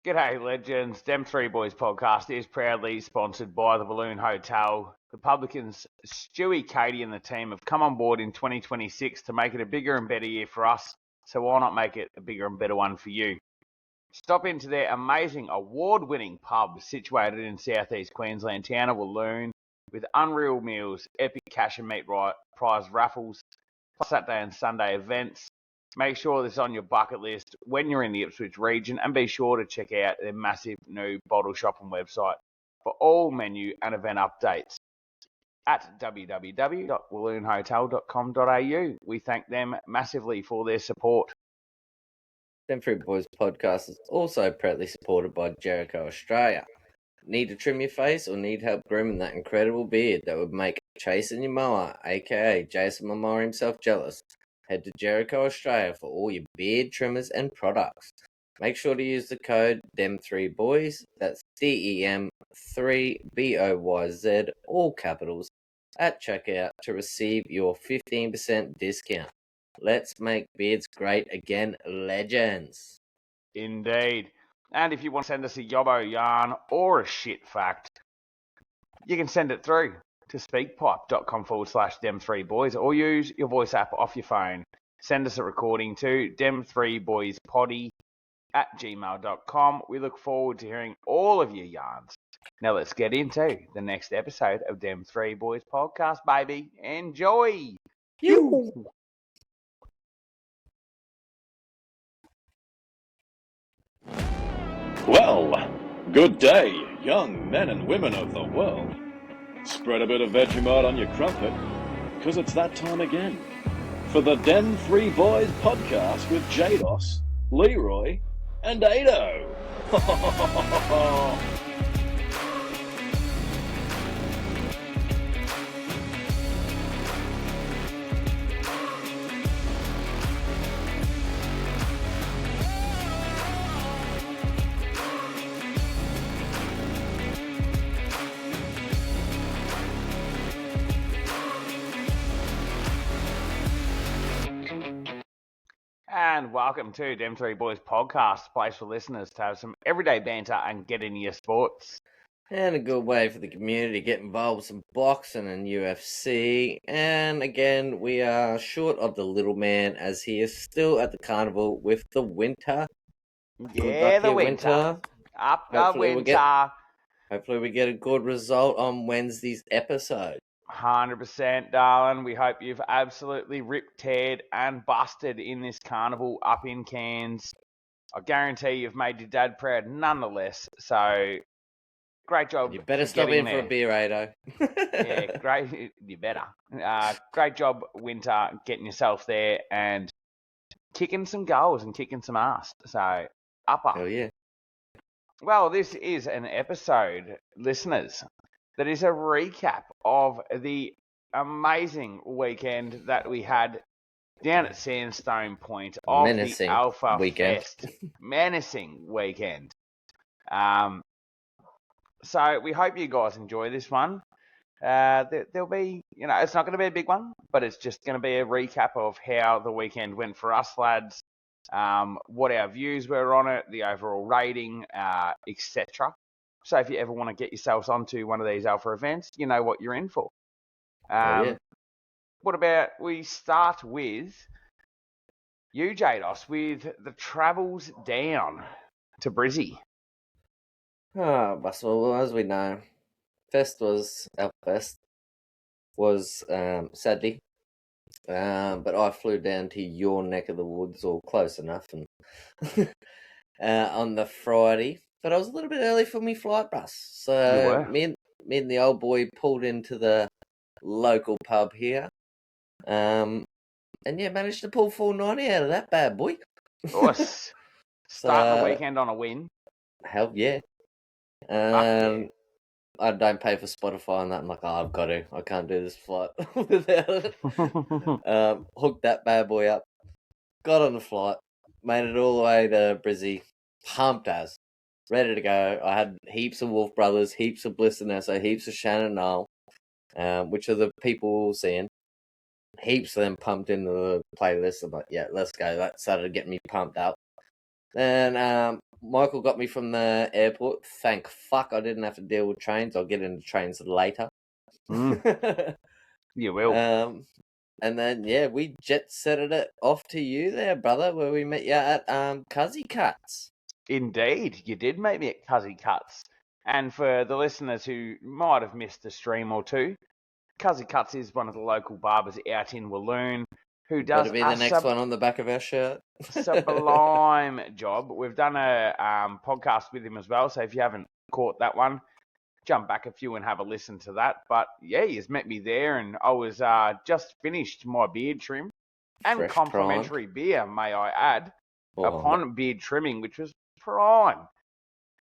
G'day, legends. Dem3boyz podcast is proudly sponsored by the Balloon Hotel. The publicans, Stewie, Katie, and the team have come on board in 2026 to make it a bigger and better year for us, so why not make it a bigger and better one for you? Stop into their amazing award-winning pub situated in southeast Queensland town of Walloon with unreal meals, epic cash and meat prize raffles, plus Saturday and Sunday events. Make sure this is on your bucket list when you're in the Ipswich region, and be sure to check out their massive new bottle shopping website for all menu and event updates at www.walloonhotel.com.au. We thank them massively for their support. Dem3boyz podcast is also proudly supported by Jericho Australia. Need to trim your face or need help grooming that incredible beard that would make chasing your mower, aka Jason Momoa himself, jealous? Head to Jericho Australia for all your beard trimmers and products. Make sure to use the code Dem3boyz, that's DEM3BOYZ, all capitals, at checkout to receive your 15% discount. Let's make beards great again, legends. Indeed. And if you want to send us a yobbo yarn or a shit fact, you can send it through to speakpipe.com/Dem3boyz or use your voice app off your phone. Send us a recording to dem3boyzpoddy@gmail.com. We look forward to hearing all of your yarns. Now let's get into the next episode of Dem3boyz podcast, baby. Enjoy! You. Well, good day, young men and women of the world. Spread a bit of Vegemite on your crumpet, because it's that time again for the Dem3boyz podcast with Jaydos, Leroy, and Jaydos. And welcome to Dem3boyz podcast, a place for listeners to have some everyday banter and get into your sports. And a good way for the community to get involved with some boxing and UFC. And again, we are short of the little man as he is still at the carnival with the winter. Yeah, the winter. Up the winter. Hopefully we get a good result on Wednesday's episode. 100%, darling. We hope you've absolutely ripped, teared, and busted in this carnival up in Cairns. I guarantee you've made your dad proud nonetheless. So, great job. You better stop in for a beer, Ado. Yeah, great. You better. Great job, Winter, getting yourself there and kicking some goals and kicking some ass. So, upper. Hell yeah. Well, this is an episode, listeners, that is a recap of the amazing weekend that we had down at Sandstone Point of Menacing the Alpha weekend. Fest. Menacing weekend. So we hope you guys enjoy this one. There'll be, it's not going to be a big one, but it's just going to be a recap of how the weekend went for us, lads, what our views were on it, the overall rating, etc. So if you ever want to get yourselves onto one of these Alpha events, you know what you're in for. Yeah. What about we start with you, Jaydos, with the travels down to Brizzy? Well, as we know, Alpha Fest was Saturday, but I flew down to your neck of the woods, or close enough, and on the Friday. But I was a little bit early for me flight bus. So me and the old boy pulled into the local pub here. And yeah, managed to pull 490 out of that bad boy. Nice. Starting the weekend on a win. Hell yeah. Yeah. I don't pay for Spotify and that. I'm like, I've got to. I can't do this flight without it. Hooked that bad boy up. Got on the flight. Made it all the way to Brizzy. Pumped as. Ready to go. I had heaps of Wolf Brothers, heaps of Bliss and Esso, heaps of Shannon Noel, which are the people we're seeing. Heaps of them pumped into the playlist. I'm like, yeah, let's go. That started getting me pumped up. Then Michael got me from the airport. Thank fuck I didn't have to deal with trains. I'll get into trains later. You will. And then, yeah, we jet setted it off to you there, brother, where we met you at Cuzzy Cuts. Indeed, you did meet me at Cuzzy Cuts. And for the listeners who might have missed a stream or two, Cuzzy Cuts is one of the local barbers out in Walloon who does Better be the next one on the back of our shirt. sublime job. We've done a podcast with him as well, so if you haven't caught that one, jump back a few and have a listen to that. But yeah, he's met me there, and I was just finished my beard trim and Fresh complimentary beer, may I add, Oh, upon beard trimming, which was prime.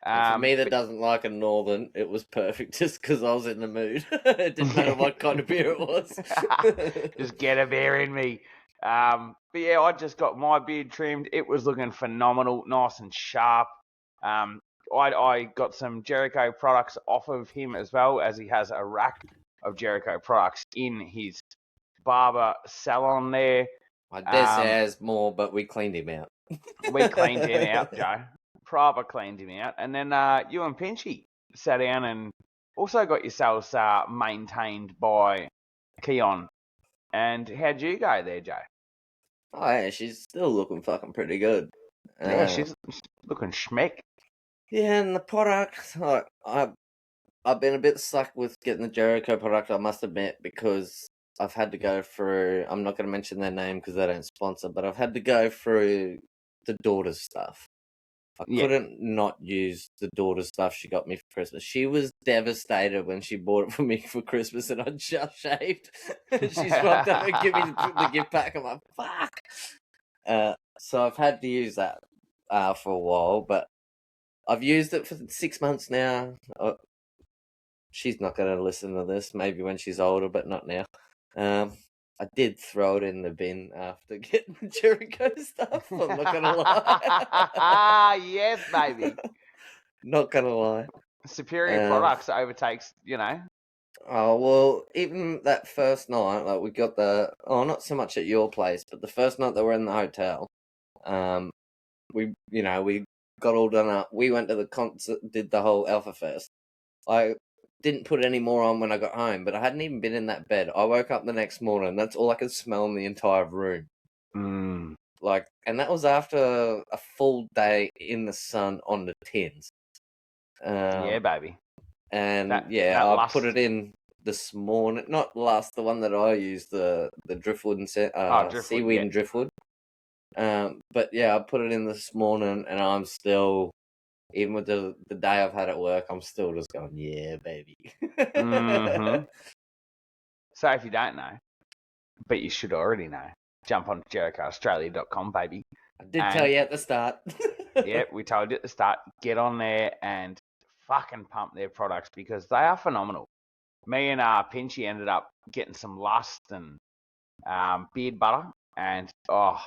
and for me that doesn't like a northern, it was perfect just because I was in the mood. It didn't matter what kind of beer it was. Just get a beer in me. But yeah, I just got my beard trimmed. It was looking phenomenal, nice and sharp. I got some Jericho products off of him as well, as he has a rack of Jericho products in his barber salon there. I dare say there's more, but we cleaned him out. We cleaned him out, Joe. Proper cleaned him out. And then you and Pinchy sat down and also got yourselves maintained by Keon. And how'd you go there, Joe? Oh, yeah, she's still looking fucking pretty good. Yeah, she's looking schmeck. Yeah, and the product, like, I've been a bit stuck with getting the Jericho product, I must admit, because I've had to go through, I'm not going to mention their name because they don't sponsor, but I've had to go through the daughter's stuff. I couldn't not use the daughter's stuff she got me for Christmas. She was devastated when she bought it for me for Christmas and I just shaved. She's walked up and give me the gift pack. I'm like, fuck. So I've had to use that for a while, but I've used it for 6 months now. She's not going to listen to this, maybe when she's older, but not now. I did throw it in the bin after getting the Jericho stuff. I'm not going to lie. Yes, baby. Not going to lie. Superior products overtakes, Oh, well, even that first night, like we got not so much at your place, but the first night that we're in the hotel, we got all done up. We went to the concert, did the whole Alpha Fest. I didn't put any more on when I got home, but I hadn't even been in that bed. I woke up the next morning, that's all I could smell in the entire room. Like, and that was after a full day in the sun on the tins. Yeah, baby. And I put it in this morning. Not last, the one that I used, the driftwood and seaweed and driftwood. But yeah, I put it in this morning, and I'm still, even with the day I've had at work, I'm still just going, yeah, baby. So if you don't know, but you should already know, jump on JerichoAustralia.com, baby. I did tell you at the start. Yeah, we told you at the start. Get on there and fucking pump their products because they are phenomenal. Me and Pinchy ended up getting some Lust and beard butter, and the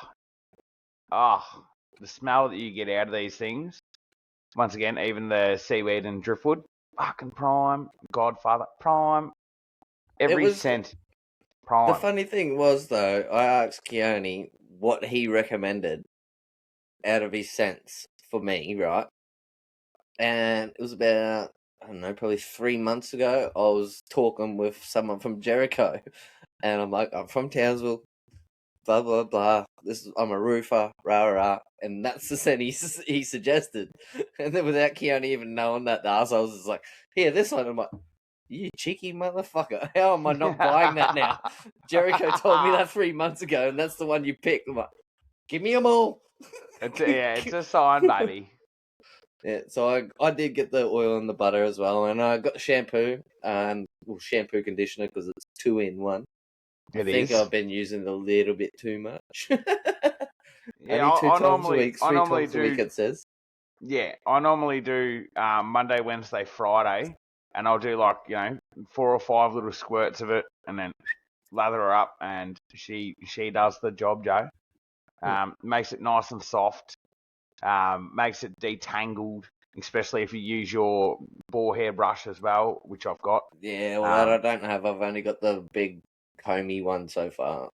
smell that you get out of these things. Once again, even the seaweed and driftwood, fucking prime. Godfather, prime. Every scent, prime. The funny thing was, though, I asked Keone what he recommended out of his scents for me, right? And it was about, I don't know, probably 3 months ago, I was talking with someone from Jericho, and I'm like, I'm from Townsville, blah, blah, blah. I'm a roofer, rah, rah. And that's the scent he suggested. And then without Keone even knowing that, I was just like, here, this one. I'm like, you cheeky motherfucker. How am I not buying that now? Jericho told me that 3 months ago, and that's the one you picked. I'm like, give me them all. It's a sign, baby. Yeah, so I did get the oil and the butter as well, and I got the shampoo, shampoo conditioner because it's 2-in-1. I think I've been using it a little bit too much. Yeah, Only three times a week, it says. Yeah, I normally do Monday, Wednesday, Friday, and I'll do 4 or 5 little squirts of it, and then lather her up, and she does the job, Joe. Makes it nice and soft. Makes it detangled, especially if you use your boar hair brush as well, which I've got. Yeah, well, that I don't have. I've only got the big homey one so far.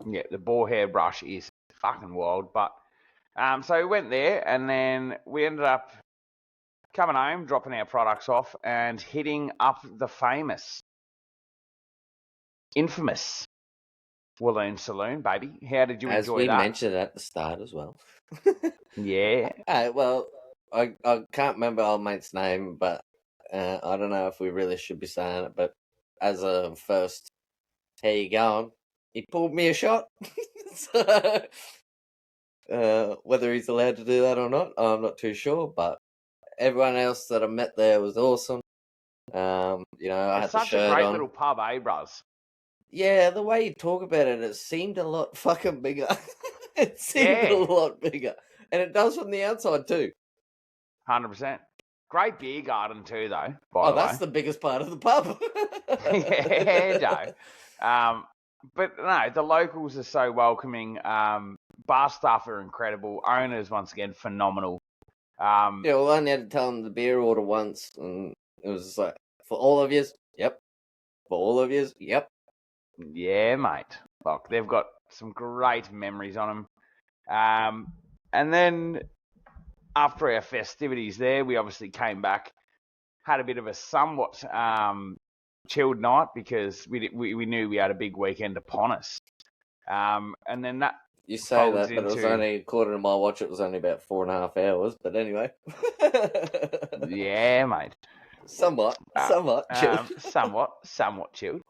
Yeah, the boar hair brush is fucking wild, but So we went there, and then we ended up coming home, dropping our products off, and hitting up the infamous Walloon Saloon, baby. How did you As enjoy we that? mentioned at the start as well. Yeah. Well, I can't remember our mate's name, but I don't know if we really should be saying it, but as a first, how you going? He pulled me a shot. So, whether he's allowed to do that or not, I'm not too sure, but everyone else that I met there was awesome. I had It's the such a shirt great on. little pub, eh, bros? Yeah, the way you talk about it, it seemed a lot fucking bigger. It seemed a lot bigger. And it does from the outside too. 100%. Great beer garden too, though, Oh, that's the biggest part of the pub. Yeah, Joe. But no, the locals are so welcoming. Bar staff are incredible. Owners, once again, phenomenal. Yeah, well, I only had to tell them the beer order once, and it was just like, for all of yous, yep. For all of yous, yep. Yeah, mate. Look, they've got some great memories on them. And then after our festivities there, we obviously came back, had a bit of a somewhat chilled night because we knew we had a big weekend upon us. And then that You say that, folds but it was into- only, according to my watch, it was only about 4.5 hours. But anyway, yeah, mate. somewhat chilled. somewhat chilled.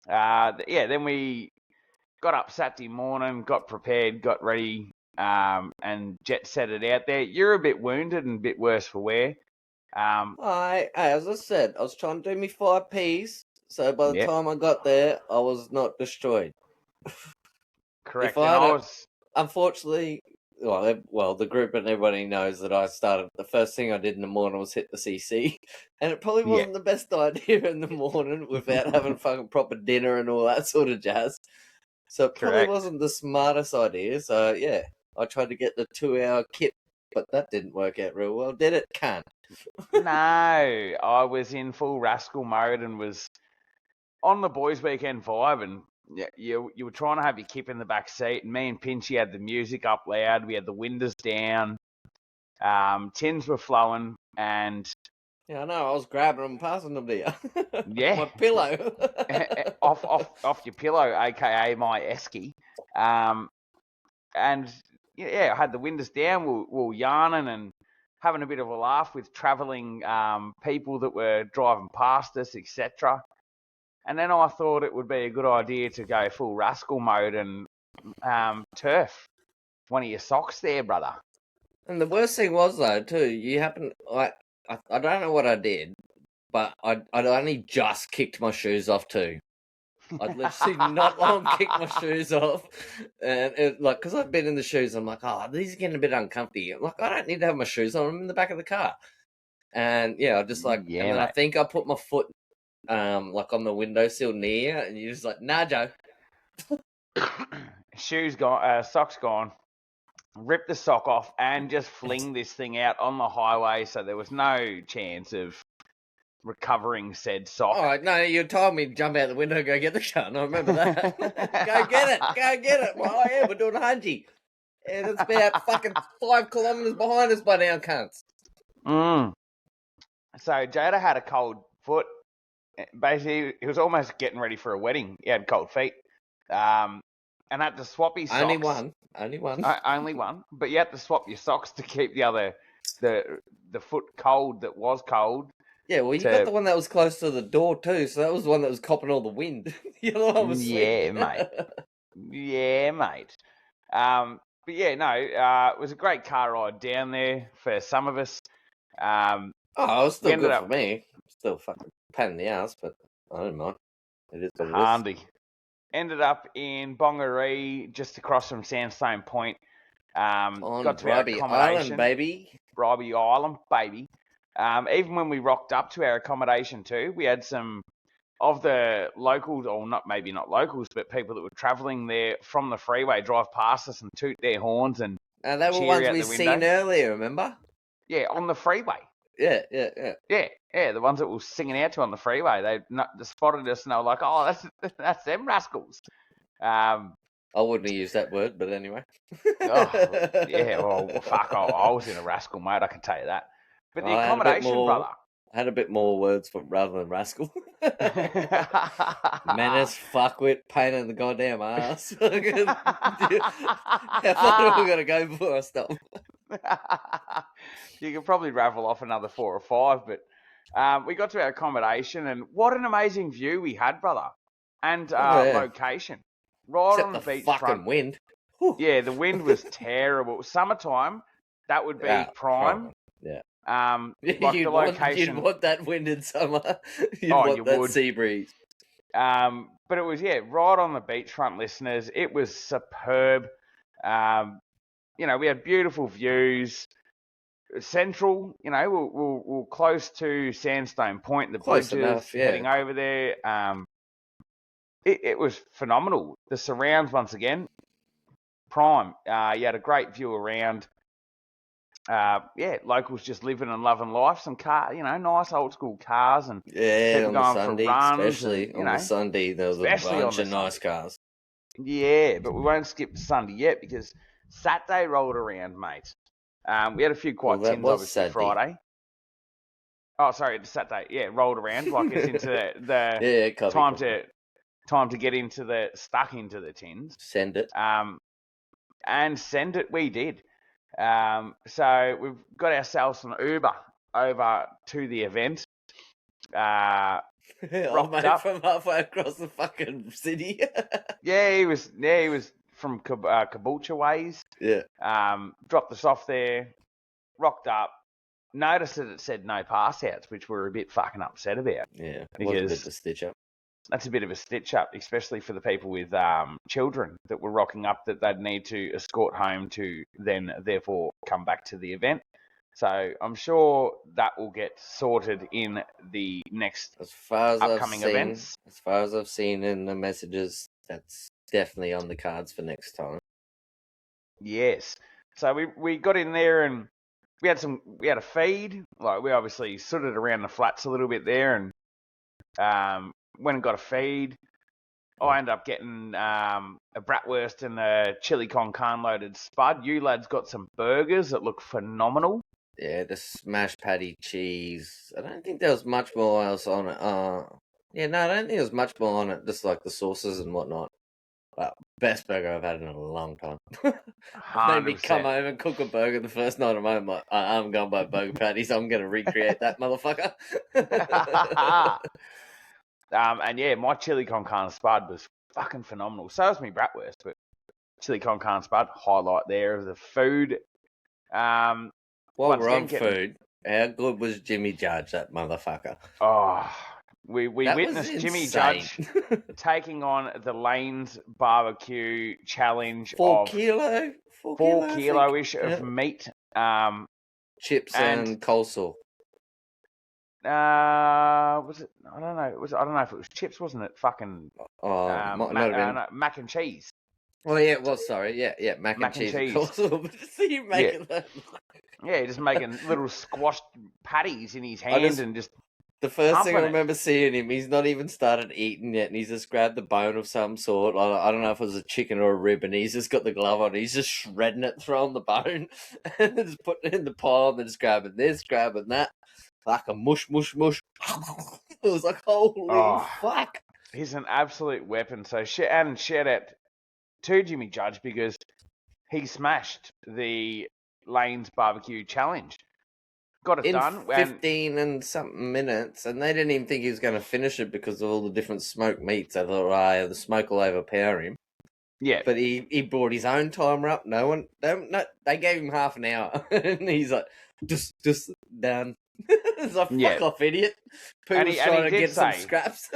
Then we got up Saturday morning, got prepared, got ready, and jet set it out there. You're a bit wounded and a bit worse for wear. As I said, I was trying to do me 5 Ps, so by the time I got there, I was not destroyed. Correct. Unfortunately, well, the group and everybody knows that I started. The first thing I did in the morning was hit the CC, and it probably wasn't the best idea in the morning without having fucking proper dinner and all that sort of jazz. So it probably wasn't the smartest idea. So yeah, I tried to get the 2-hour kit, but that didn't work out real well, did it? Can't. No, I was in full rascal mode and was on the boys' weekend vibe, and you were trying to have your kip in the back seat, and me and Pinchy had the music up loud. We had the windows down, tins were flowing, and yeah, I know. I was grabbing them and passing them to you. Yeah, my pillow off your pillow, aka my esky, and I had the windows down. We were yarning and having a bit of a laugh with travelling people that were driving past us, etc. And then I thought it would be a good idea to go full rascal mode and turf one of your socks there, brother. And the worst thing was, though, too, you happen... I don't know what I did, but I'd only just kicked my shoes off, too. I'd literally not long kicked my shoes off. And, because I've been in the shoes, I'm like, oh, these are getting a bit uncomfy. I'm like, I don't need to have my shoes on. I'm in the back of the car. And, yeah, I just and then I think I put my foot... on the windowsill near, and you're just like, nah, Joe. Shoes gone, socks gone. Rip the sock off and just fling this thing out on the highway, so there was no chance of recovering said sock. Oh, no, you told me to jump out the window and go get the gun. I remember that. Go get it. Well, yeah, we're doing a hungy. And it's about fucking 5 kilometres behind us by now, cunts. So Jada had a cold foot. Basically, he was almost getting ready for a wedding. He had cold feet. And had to swap his socks. Only one. Only one. But you had to swap your socks to keep the foot cold that was cold. Yeah, well, you got the one that was close to the door too, so that was the one that was copping all the wind. The other one was Yeah, mate. Yeah, mate. But yeah, no, it was a great car ride down there for some of us. It was still good for me. Still fucking pain in the ass, but I don't mind. It is what it is. Handy. Ended up in Bongaree, just across from Sandstone Point. On got to Bribey Island, baby. Bribey Island, baby. Even when we rocked up to our accommodation too, we had some of the locals, or maybe not locals, but people that were travelling there from the freeway drive past us and toot their horns and they were ones we seen earlier, remember? Yeah, on the freeway. Yeah. Yeah, the ones that were singing out to on the freeway. They spotted us and they were like, oh, that's them rascals. I wouldn't have used that word, but anyway. Oh, yeah, well, fuck, I was in a rascal, mate, I can tell you that. But the I had a bit accommodation, more. brother. I had a bit more words rather than rascal. Menace, fuckwit, pain in the goddamn ass. How far are we gonna go before I stop? You could probably raffle off another 4 or 5, but we got to our accommodation, and what an amazing view we had, brother, and yeah. location, right Except on the beach fucking front. wind. Whew. Yeah, the wind was terrible. Summertime, that would be prime. Yeah. Like the location. You'd want that wind in summer. You would. Sea breeze. But it was right on the beachfront, listeners. It was superb. We had beautiful views. Central, we're close to Sandstone Point, the Close bridges, enough, yeah. heading over there. It was phenomenal. The surrounds, once again, prime. You had a great view around. Locals just living and loving life. Some car, nice old school cars, and people on the Sunday, for runs, especially on the Sunday, there was a bunch of nice cars. Yeah, but we won't skip the Sunday yet because Saturday rolled around, mate. We had a few tins, obviously, Saturday. Friday. Oh, sorry, Saturday. Yeah, rolled around like it's into the time to get stuck into the tins. Send it. And send it. We did. So we've got ourselves an Uber over to the event. From halfway across the fucking city. He was from Caboolture ways. Yeah. Dropped us off there, rocked up, noticed that it said no pass outs, which we're a bit fucking upset about. Yeah, because was a bit of a stitch up. That's a bit of a stitch up, especially for the people with children that were rocking up that they'd need to escort home to then therefore come back to the event. So I'm sure that will get sorted in the next upcoming events. As far as I've seen in the messages, that's definitely on the cards for next time. Yes. So we got in there and we had a feed. Like we obviously sooted around the flats a little bit there and went and got a feed. I ended up getting a bratwurst and a chili con carne loaded spud. You lads got some burgers that look phenomenal. Yeah, the smashed patty cheese. I don't think there was much more else on it. I don't think there was much more on it. Just like the sauces and whatnot. Best burger I've had in a long time. Made me come home and cook a burger the first night I'm home. Like, I'm going by burger patties. I'm going to recreate that motherfucker. My chili con carne spud was fucking phenomenal. So was my bratwurst, but chili con carne spud, highlight there of the food. While we're on food, how good was Jimmy Judge, that motherfucker? Oh, we witnessed Jimmy Judge taking on the Lane's barbecue challenge 4 of kilo? 4 kilo-ish of meat. Chips and coleslaw. Was it? I don't know. I don't know if it was chips, wasn't it? Fucking mac and cheese. Well, yeah, it was. Sorry, yeah, mac and cheese. See you making that. Yeah, just making little squashed patties in his hand and just. The first thing I remember seeing him, he's not even started eating yet, and he's just grabbed the bone of some sort. I don't know if it was a chicken or a rib, and he's just got the glove on. He's just shredding it, throwing the bone, and then just putting it in the pile, and then just grabbing this, grabbing that. Like a mush. It was like, holy fuck. He's an absolute weapon. So, shout out to Jimmy Judge because he smashed the Lane's barbecue challenge. Got it done. 15 and something minutes, and they didn't even think he was going to finish it because of all the different smoked meats. They thought, the smoke will overpower him. Yeah. But he brought his own timer up. They gave him half an hour, and he's like, just done. It's like, fuck off, idiot. People's trying to get some scraps.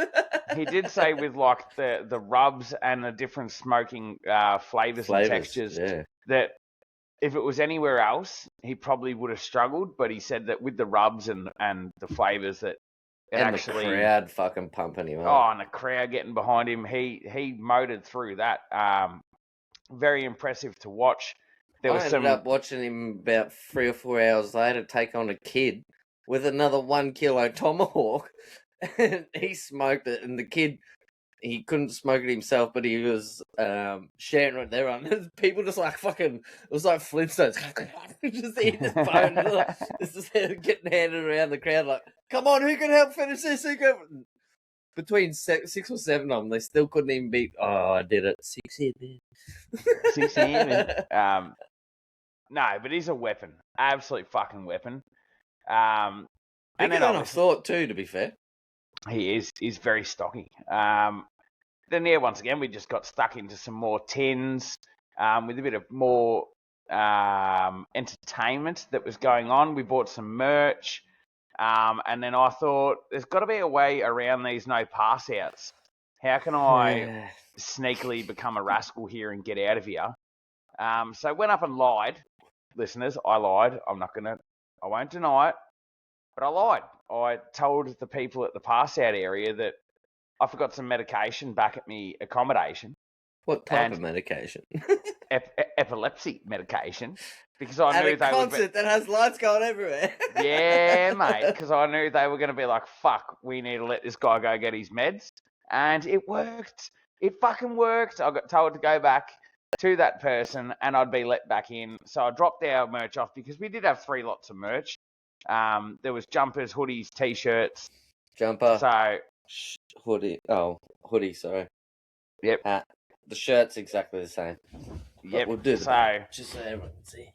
He did say with like the rubs and the different smoking flavors and textures that if it was anywhere else, he probably would have struggled. But he said that with the rubs and the flavors that the crowd fucking pumping him up. Oh, and the crowd getting behind him, he motored through that. Very impressive to watch. I ended up watching him about 3 or 4 hours later take on a kid with another 1 kilo tomahawk, and he smoked it, and the kid he couldn't smoke it himself, but he was sharing it with everyone. People just like fucking, it was like Flintstones. Just eating his bone. This is getting handed around the crowd like, come on, who can help finish this? Who can... Between 6 or 7 of them, they still couldn't even beat. Oh, I did it. 6 in, man. 6 in. No, but he's a weapon. Absolute fucking weapon. And Bigger then than I thought too, to be fair. He is. He's very stocky. Then, yeah, once again, we just got stuck into some more tins with a bit of more entertainment that was going on. We bought some merch. And then I thought, there's got to be a way around these no pass outs. How can I sneakily become a rascal here and get out of here? So I went up and lied. Listeners, I lied. I won't deny it, but I lied. I told the people at the pass out area that I forgot some medication back at me accommodation. What type of medication? Epilepsy medication. Because I knew they were... At a concert that has lights going everywhere. Yeah, mate, because I knew they were going to be like, fuck, we need to let this guy go get his meds. And it worked. It fucking worked. I got told to go back to that person and I'd be let back in. So I dropped our merch off because we did have 3 lots of merch. There was jumpers, hoodies, T-shirts. Jumper. So... Hoodie. Oh, hoodie, sorry. Yep. Hat. The shirt's exactly the same. Yep. We'll do the just so everyone can see.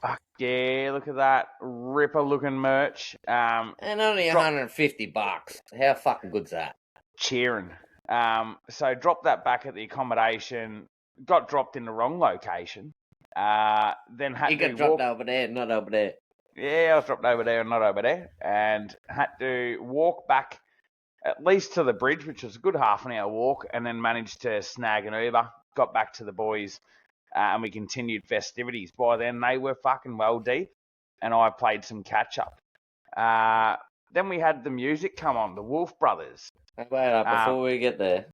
Fuck yeah, look at that. Ripper looking merch. And only $150. How fucking good's that? Cheering. So dropped that back at the accommodation. Got dropped in the wrong location. Then had you got dropped over there, not over there. Yeah, I was dropped over there and not over there. And had to walk back at least to the bridge, which was a good half an hour walk, and then managed to snag an Uber. Got back to the boys, and we continued festivities. By then, they were fucking well deep, and I played some catch-up. Then we had the music come on, the Wolf Brothers. Wait up, before we get there,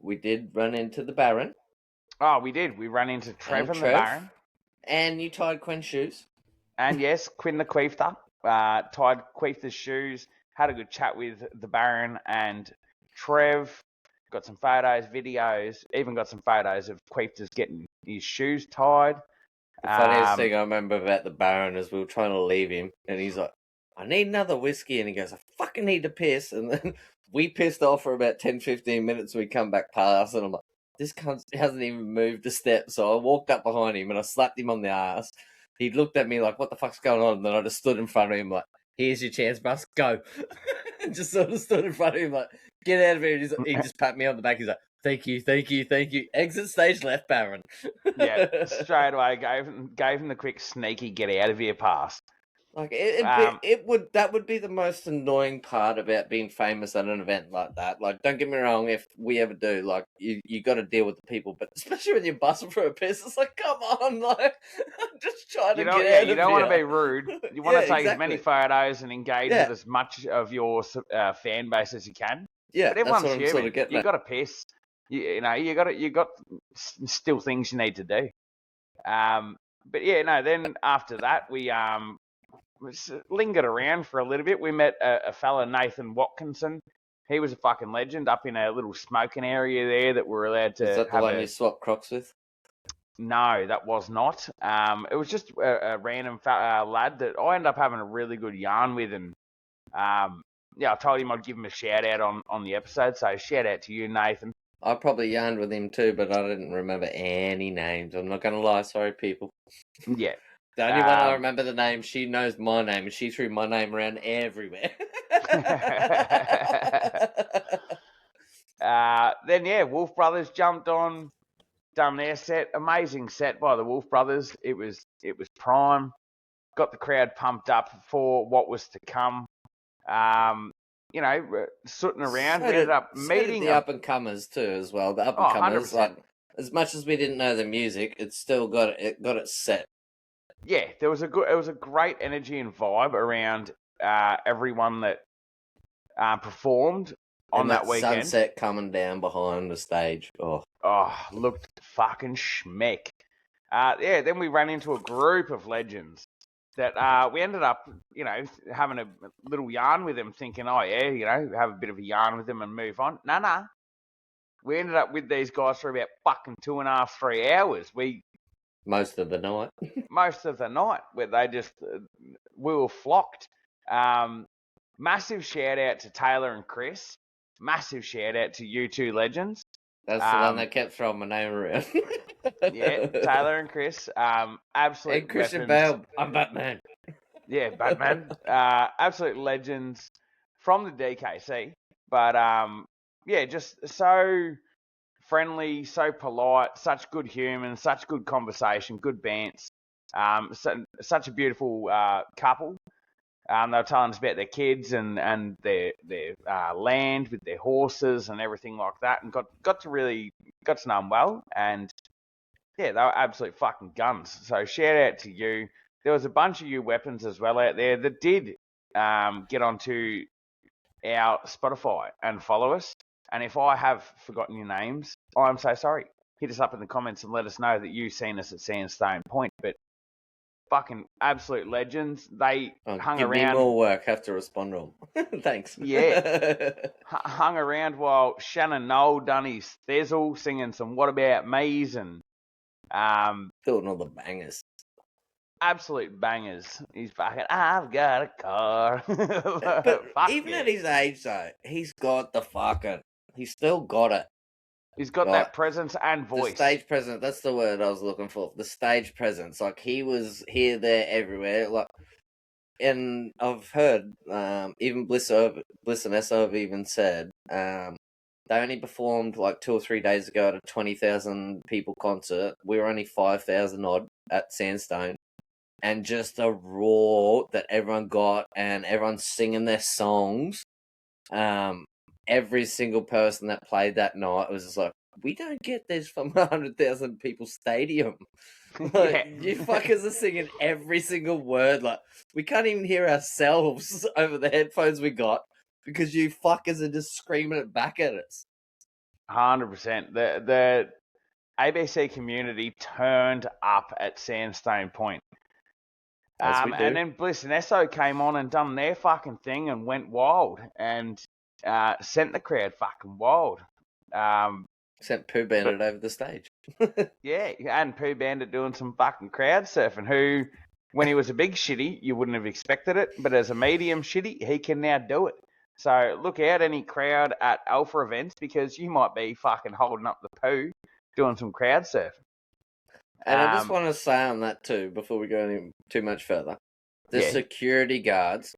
we did run into the Baron. Oh, we did. We ran into Trev and the Baron. And you tied Quinn's shoes. And yes, Quinn the Queefter tied Queefter's shoes. Had a good chat with the Baron and Trev. Got some photos, videos. Even got some photos of Queefter's getting his shoes tied. The funniest thing I remember about the Baron is we were trying to leave him, and he's like, I need another whiskey. And he goes, I fucking need to piss. And then we pissed off for about 10, 15 minutes. We come back past, and I'm like, this cunt hasn't even moved a step. So I walked up behind him, and I slapped him on the ass. He looked at me like, what the fuck's going on? And then I just stood in front of him like, here's your chance, Bus, go. And just sort of stood in front of him like, get out of here. He just pat me on the back. He's like, thank you. Exit stage left, Baron. Yeah, straight away gave him the quick sneaky get out of here pass. Like that would be the most annoying part about being famous at an event like that. Like, don't get me wrong, if we ever do, like, you got to deal with the people, but especially when you're busting for a piss, it's like, come on, like, I'm just trying to get out of here. You don't want to be rude. You want to take as many photos and engage with as much of your fan base as you can. Yeah, but everyone's that's what I'm human. Sort of getting you got to piss. You got still things you need to do. But yeah, no. Then after that, we lingered around for a little bit. We met a fella, Nathan Watkinson. He was a fucking legend up in a little smoking area there that we're allowed to. Is that the one you swapped Crocs with? No, that was not. It was just a random lad that I ended up having a really good yarn with, and I told him I'd give him a shout out on the episode. So shout out to you, Nathan. I probably yarned with him too, but I didn't remember any names. I'm not gonna lie, sorry people. Yeah. The only one I remember the name, she knows my name, and she threw my name around everywhere. Then, Wolf Brothers jumped on, done their set. Amazing set by the Wolf Brothers. It was prime. Got the crowd pumped up for what was to come. Sooting around. We ended up meeting the up-and-comers too, as well. The up-and-comers, like, as much as we didn't know the music, it still got it set. Yeah, it was a great energy and vibe around everyone that performed on that weekend. Sunset coming down behind the stage. Oh, looked fucking schmeck. Then we ran into a group of legends that we ended up, having a little yarn with them, thinking, have a bit of a yarn with them and move on. Nah. we ended up with these guys for about fucking 2.5, 3 hours. Most of the night. Most of the night, where they just we were flocked. Massive shout out to Taylor and Chris. Massive shout out to you two legends. That's the one that kept throwing my name around. Yeah, Taylor and Chris. Absolute and Christian weapons. Bale. I'm Batman. Yeah, Batman. Absolute legends from the DKC. But yeah, just so friendly, so polite, such good humans, such good conversation, good bants. Such a beautiful couple. They were telling us about their kids and their land with their horses and everything like that, and got to know them well. And yeah, they were absolute fucking guns. So shout out to you. There was a bunch of you weapons as well out there that did get onto our Spotify and follow us. And if I have forgotten your names, I'm so sorry. Hit us up in the comments and let us know that you've seen us at Sandstone Point. But fucking absolute legends. They hung give around. Me more work. Have to respond to them. Thanks. Yeah. Hung around while Shannon Knoll done his thizzle, singing some What About Me's and doing all the bangers. Absolute bangers. He's fucking, I've got a car. But even at his age, though, he's still got it. He's got that presence and voice. The stage presence, that's the word I was looking for. The stage presence. Like, he was here, there, everywhere. Like, and I've heard, even Bliss and Esso have even said, they only performed like 2 or 3 days ago at a 20,000 people concert. We were only 5,000 odd at Sandstone. And just a roar that everyone got, and everyone's singing their songs. Every single person that played that night was just like, we don't get this from 100,000 people stadium. Like, you fuckers are singing every single word. Like, we can't even hear ourselves over the headphones we got because you fuckers are just screaming it back at us. 100%. The ABC community turned up at Sandstone Point. And then Bliss and Esso came on and done their fucking thing and went wild and sent the crowd fucking wild. Sent Pooh Bandit over the stage. Yeah, and Pooh Bandit doing some fucking crowd surfing, who, when he was a big shitty, you wouldn't have expected it, but as a medium shitty, he can now do it. So look out any crowd at Alpha events, because you might be fucking holding up the poo doing some crowd surfing. And I just want to say on that too, before we go any too much further, the security guards,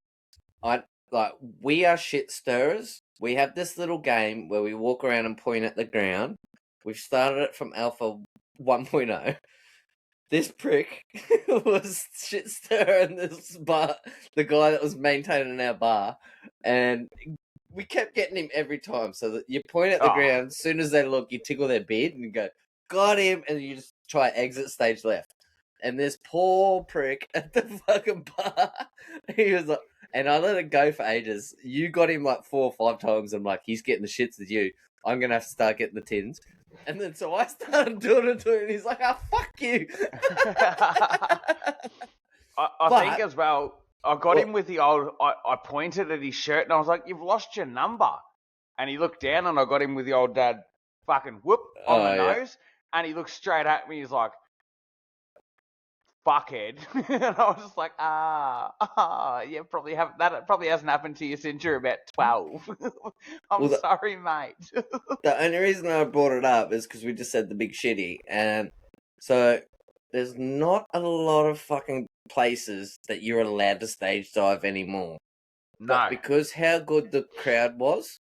we are shit stirrers. We have this little game where we walk around and point at the ground. We've started it from Alpha 1.0. This prick was shit stirring this bar, the guy that was maintaining our bar, and we kept getting him every time. So that you point at the ground, as soon as they look, you tickle their beard and you go, got him, and you just try exit stage left. And this poor prick at the fucking bar, he was like, and I let it go for ages. You got him like 4 or 5 times. I'm like, he's getting the shits with you. I'm going to have to start getting the tins. And then so I started doing it to him, and he's like, oh, fuck you. I think as well, I got him with the old, I pointed at his shirt and I was like, you've lost your number. And he looked down and I got him with the old dad fucking whoop on the nose. And he looked straight at me. He's like, fuckhead. And I was just like, yeah, that probably hasn't happened to you since you're about 12. I'm sorry, mate. The only reason I brought it up is because we just said the big shitty. And so there's not a lot of fucking places that you're allowed to stage dive anymore. No. But because how good the crowd was,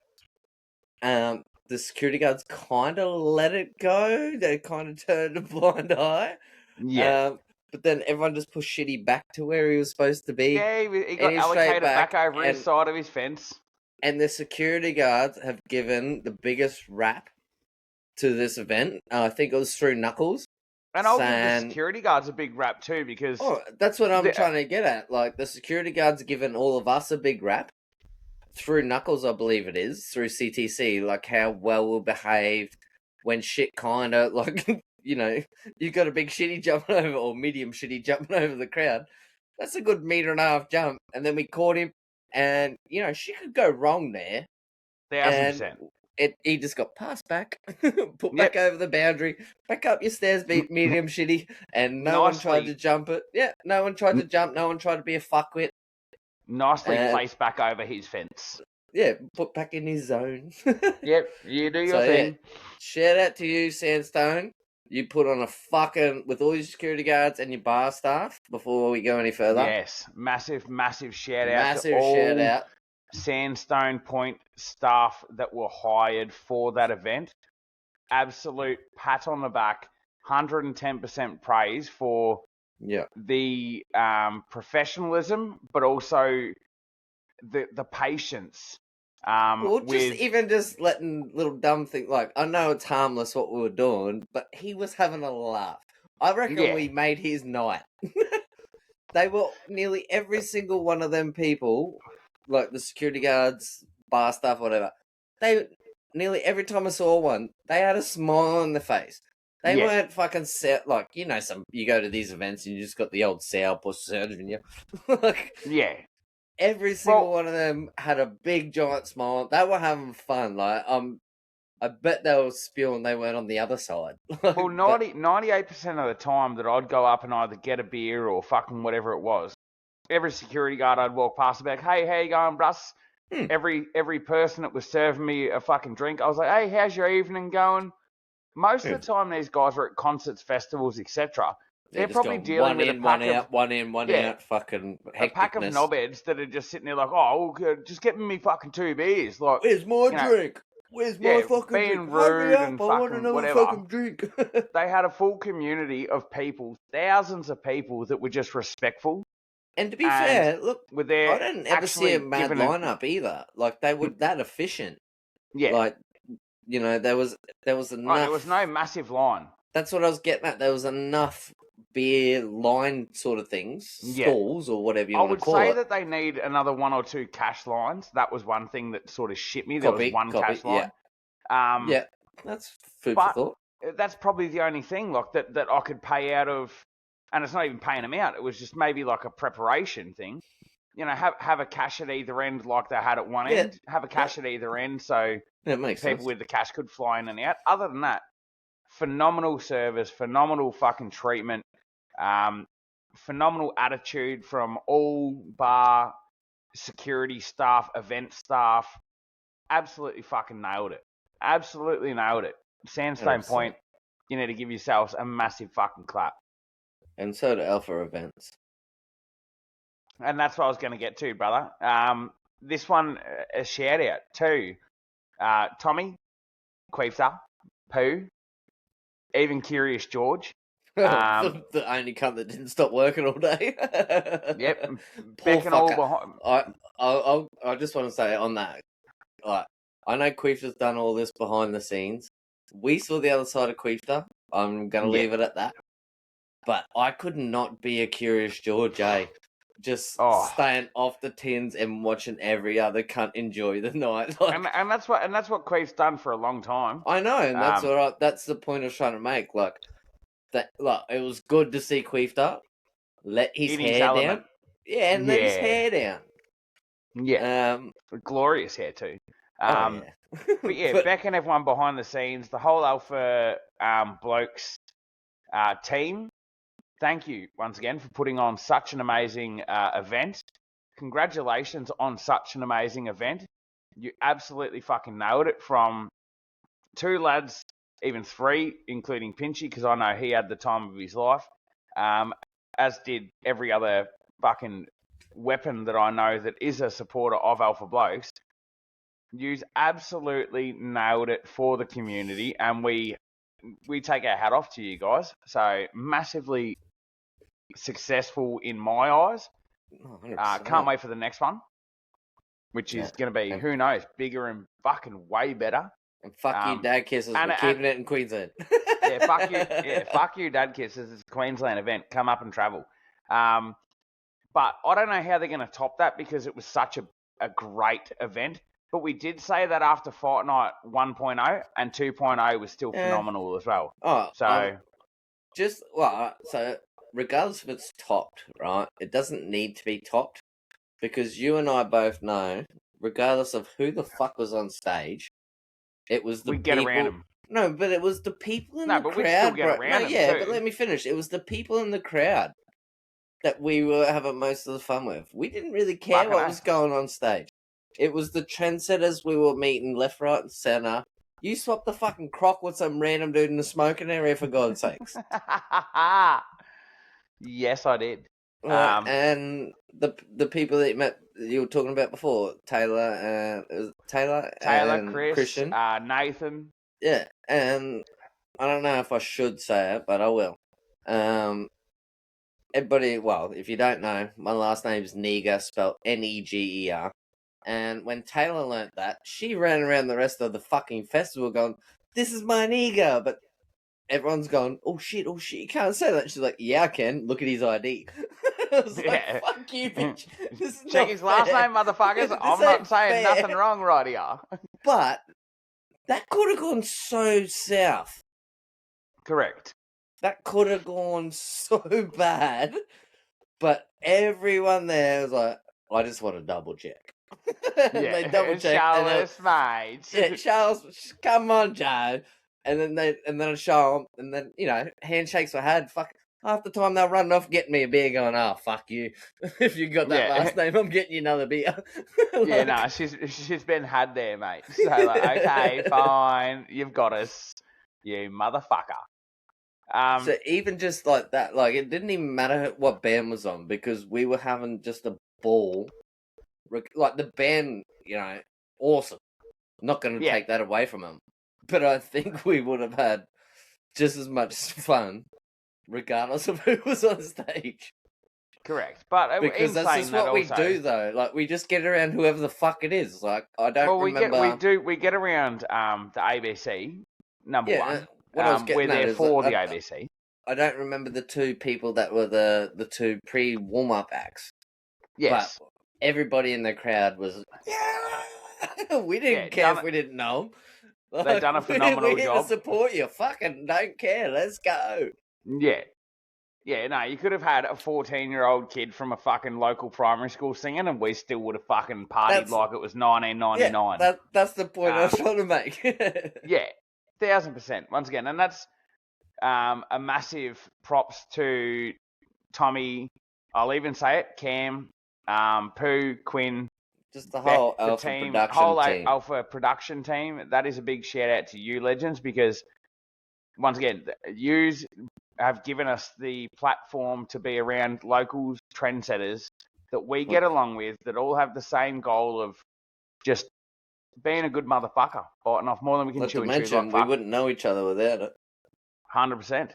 the security guards kind of let it go. They kind of turned a blind eye. Yeah. But then everyone just pushed Shitty back to where he was supposed to be. Yeah, he got allocated back over his side of his fence. And the security guards have given the biggest rap to this event. I think it was through Knuckles. And I'll give the security guards a big rap too, because... Oh, that's what I'm trying to get at. Like, the security guards have given all of us a big rap. Through Knuckles, I believe it is, through CTC, like how well we're behaved when shit kind of, like, you know, you got a big shitty jumping over, or medium shitty jumping over the crowd. That's a good 1.5 meter jump. And then we caught him, and, you know, shit could go wrong there. 1,000%. he just got passed back, put back over the boundary, back up your stairs, medium shitty, and no one tried to jump it. Yeah, no one tried to jump, no one tried to be a fuckwit. Nicely placed back over his fence. Yeah, put back in his zone. Yep, you do your thing. Yeah, shout out to you, Sandstone. You put on a fucking, with all your security guards and your bar staff, before we go any further. Yes, massive shout out Massive to all shout out. Sandstone Point staff that were hired for that event. Absolute pat on the back, 110% praise for the professionalism, but also the patience. Well, just letting little dumb things, like, I know it's harmless what we were doing, but he was having a laugh. I reckon we made his night. They were, nearly every single one of them people, like the security guards, bar staff, whatever, nearly every time I saw one, they had a smile on their face. They weren't fucking set, like, you know, you go to these events and you just got the old sourpuss surgeon, you. Like, every single one of them had a big giant smile. They were having fun. Like, I bet they were spewing they weren't on the other side. Well, 98% of the time that I'd go up and either get a beer or fucking whatever it was, every security guard I'd walk past and be like, hey, how you going, bruss? Every person that was serving me a fucking drink, I was like, hey, how's your evening going? Most of the time these guys are at concerts, festivals, etc. They're probably dealing with one out, fucking hecticness. A pack of knobheads that are just sitting there like, oh, just get me fucking 2 beers. Like, where's my drink? Where's my fucking being drink? rude and I want fucking another whatever. fucking drink. They had a full community of people, thousands of people that were just respectful. And to be fair, look, I didn't ever see a mad lineup either. Like, they were that efficient. Yeah. Like, you know, there was enough. There was no massive line. That's what I was getting at. There was enough beer line sort of things, stalls or whatever you want to call it. I would say that they need another 1 or 2 cash lines. That was one thing that sort of shit me. There was one cash line. Yeah, that's food for thought. That's probably the only thing like that I could pay out of, and it's not even paying them out. It was just maybe like a preparation thing. You know, have a cash at either end like they had at one end. Have a cash at either end so people with the cash could fly in and out. Other than that, phenomenal service, phenomenal fucking treatment, phenomenal attitude from all bar, security staff, event staff. Absolutely fucking nailed it. Absolutely nailed it. Sandstone Point, you need to give yourselves a massive fucking clap. And so do Alpha Events. And that's what I was going to get to, brother. This one, a shout out to Tommy, Queefter, Pooh, even Curious George. The only cunt that didn't stop working all day. Yep. Poor fucker. I just want to say on that, like, I know Queefter's done all this behind the scenes. We saw the other side of Queefter. I'm going to leave it at that. But I could not be a Curious George, just staying off the tins and watching every other cunt enjoy the night. Like, and that's what Queef's done for a long time. I know, and that's the point I was trying to make. Like, that, like, it was good to see Queefter let his hair down. Yeah, and let his hair down. Yeah. Glorious hair too. But yeah, Beck and everyone behind the scenes, the whole Alpha Blokes team, thank you once again for putting on such an amazing event. Congratulations on such an amazing event. You absolutely fucking nailed it, from 2 lads, even 3, including Pinchy, because I know he had the time of his life, as did every other fucking weapon that I know that is a supporter of Alpha Blokes. You absolutely nailed it for the community, and we take our hat off to you guys. So massively successful in my eyes. Can't wait for the next one, which is going to be, who knows, bigger and fucking way better. And fuck you, Dad Kisses. We're keeping it in Queensland. Fuck you. Yeah, fuck you, Dad Kisses. It's a Queensland event. Come up and travel. But I don't know how they're going to top that, because it was such a great event. But we did say that after Fight Night 1.0 and 2.0 was still phenomenal as well. So regardless if it's topped, right, it doesn't need to be topped, because you and I both know, regardless of who the fuck was on stage, It was the We get people. around them. No, but it was the people in No, the but crowd. we'd still get bro. around No, them yeah, too. but let me finish. It was the people in the crowd that we were having most of the fun with. We didn't really care Fucking what oath. was going on stage. It was the trendsetters we were meeting left, right, and centre. You swapped the fucking crock with some random dude in the smoking area, for God's sakes. Yes, I did. And the people that you were talking about before, Taylor and Chris, Christian. Nathan. Yeah, and I don't know if I should say it, but I will. Everybody, well, if you don't know, my last name's Neger, spelled Neger. And when Taylor learnt that, she ran around the rest of the fucking festival going, "This is my Neger," but everyone's gone, oh shit, you can't say that. She's like, yeah, I can. Look at his ID. I was like, fuck you, bitch. This is Check not his last fair. name, motherfuckers. This I'm ain't not saying fair. nothing wrong right here. But that could have gone so south. Correct. That could have gone so bad. But everyone there was like, I just want to double check. Yeah, they double check. Charles, mate. Yeah, Charles, come on, Joe. And then I show them, and then, you know, handshakes were had. Fuck, half the time they're running off getting me a beer going, oh, fuck you. If you got that last name, I'm getting you another beer. Yeah, no, she's been had there, mate. So, like, okay, fine, you've got us, you motherfucker. So even just like that, like, it didn't even matter what band was on, because we were having just a ball. Like, the band, you know, awesome. Not going to take that away from them. But I think we would have had just as much fun, regardless of who was on stage. Correct, but because that's just what we do, though. Like, we just get around whoever the fuck it is. Like, I don't remember. We get around the ABC number one. What I was getting we're there is for the ABC. I don't remember the two people that were the two warm up acts. Yes, but everybody in the crowd was. Yeah, we didn't care if we didn't know them. They've done a phenomenal job. We're here to support you. Fucking don't care. Let's go. Yeah. Yeah, no, you could have had a 14-year-old kid from a fucking local primary school singing, and we still would have fucking partied like it was 1999. Yeah, that's the point I was trying to make. Yeah, 1,000%. Once again, and that's a massive props to Tommy. I'll even say it, Cam, Pooh, Quinn. Just the whole Alpha production team. That is a big shout out to you, legends, because once again, you have given us the platform to be around locals, trendsetters that we get along with, that all have the same goal of just being a good motherfucker, biting off more than we can chew and chew. We wouldn't know each other without it. 100%.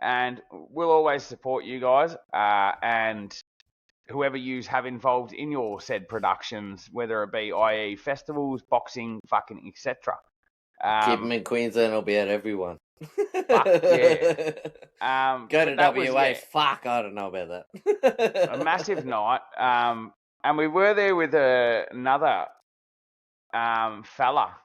And we'll always support you guys, and whoever you have involved in your said productions, whether it be, i.e. festivals, boxing, fucking etc. Keep them in Queensland, I'll be at everyone. Fuck, yeah. Go to WA, fuck, I don't know about that. A massive night. And we were there with another fella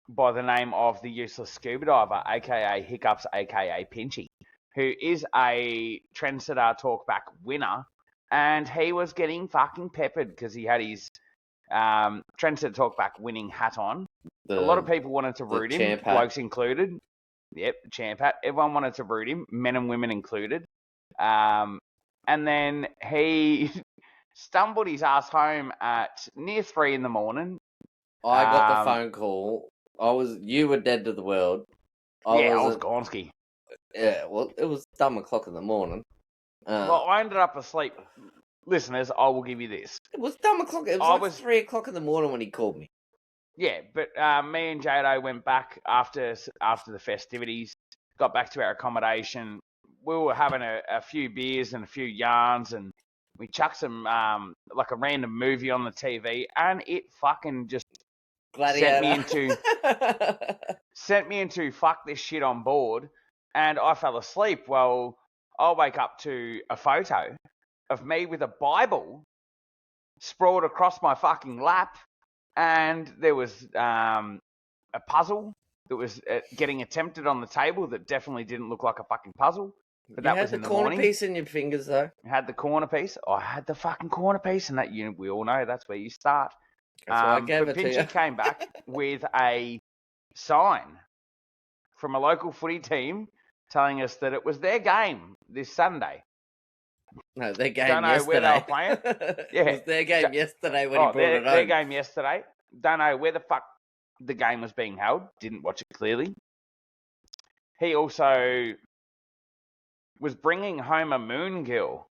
by the name of the Useless Scuba Diver, a.k.a. Hiccups, a.k.a. Pinchy, who is a Trendsetter Talkback winner. And he was getting fucking peppered because he had his Trendsetter Talkback winning hat on. A lot of people wanted to root him, blokes included. Yep, champ hat. Everyone wanted to root him, men and women included. And then he stumbled his ass home at near 3 a.m. I got the phone call. You were dead to the world. I was gonski. Yeah, well, it was dumb o'clock in the morning. Well, I ended up asleep. Listeners, I will give you this. It was dumb o'clock. It was 3 o'clock in the morning when he called me. Yeah, but me and Jaydo went back after the festivities, got back to our accommodation. We were having a few beers and a few yarns, and we chucked some like a random movie on the TV, and it fucking just sent me into fuck this shit on board, and I fell asleep. Well, I wake up to a photo of me with a Bible sprawled across my fucking lap, and there was a puzzle that was getting attempted on the table that definitely didn't look like a fucking puzzle. But that was in the morning. You had the corner piece in your fingers, though. I had the corner piece. I had the fucking corner piece, and that we all know that's where you start. That's why I gave it to you. Pinchy came back with a sign from a local footy team telling us that it was their game this Sunday. No, their game Don't know yesterday. where they were playing. Yeah. It was their game yesterday when he brought it home. Their game yesterday. Don't know where the fuck the game was being held. Didn't watch it clearly. He also was bringing home a moon girl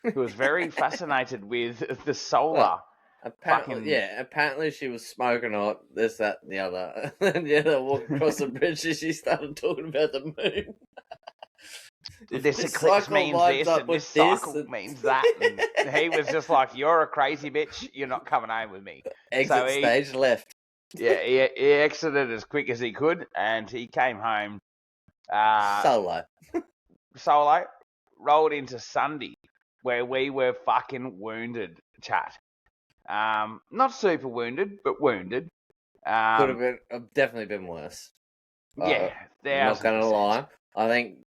who was very fascinated with the solar. Apparently she was smoking hot, this, that, and the other. And yeah, they walked across the bridge and she started talking about the moon. This eclipse means this, and this cycle means that. And he was just like, "You're a crazy bitch. You're not coming home with me." Exit stage left. Yeah, he exited as quick as he could, and he came home solo, rolled into Sunday, where we were fucking wounded, chat. Not super wounded, but wounded. Could have been, definitely been worse. Yeah, I'm not gonna lie. I think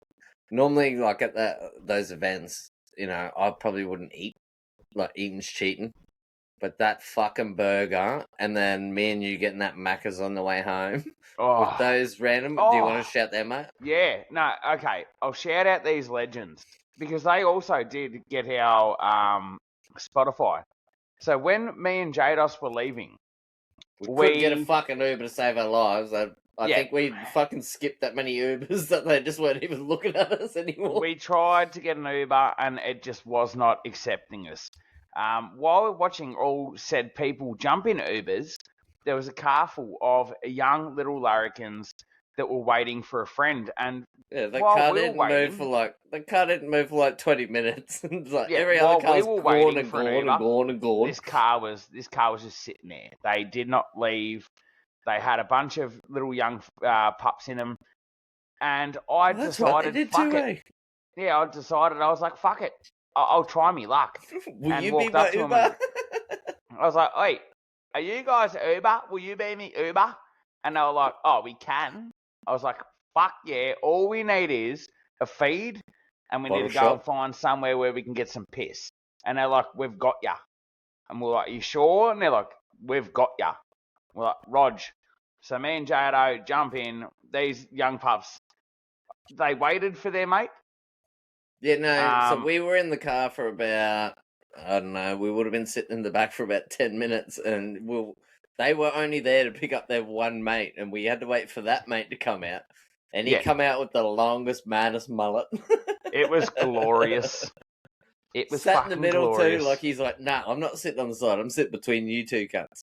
normally, like at those events, you know, I probably wouldn't eat. Like eating's cheating. But that fucking burger, and then me and you getting that Macca's on the way home with those random. Do you want to shout them, mate? Yeah, no, okay. I'll shout out these legends because they also did get our Spotify. So when me and Jaydos were leaving, we couldn't get a fucking Uber to save our lives. I think we fucking skipped that many Ubers that they just weren't even looking at us anymore. We tried to get an Uber and it just was not accepting us. While we're watching all said people jump in Ubers, there was a car full of young little larrikins that were waiting for a friend. And yeah, the car didn't move for like 20 minutes. Like every other car was gone and gone. This car was just sitting there. They did not leave. They had a bunch of little young pups in them. And I decided, fuck it. Yeah, I was like, fuck it. I'll try me luck. Will you be my Uber? I was like, "Hey, are you guys Uber? Will you be me Uber?" And they were like, "Oh, we can." I was like, "Fuck yeah! All we need is a feed, and we need to go and find somewhere where we can get some piss." And they're like, "We've got ya." And we're like, "You sure?" And they're like, "We've got ya." We're like, "Rog." So me and Jaydo jump in. These young pups, they waited for their mate. Yeah, no, so we were in the car for about, I don't know, we would have been sitting in the back for about 10 minutes, and they were only there to pick up their one mate, and we had to wait for that mate to come out. And he come out with the longest, maddest mullet. It was glorious. It was sat in the middle glorious. Too, like he's like, "Nah, I'm not sitting on the side, I'm sitting between you two cunts."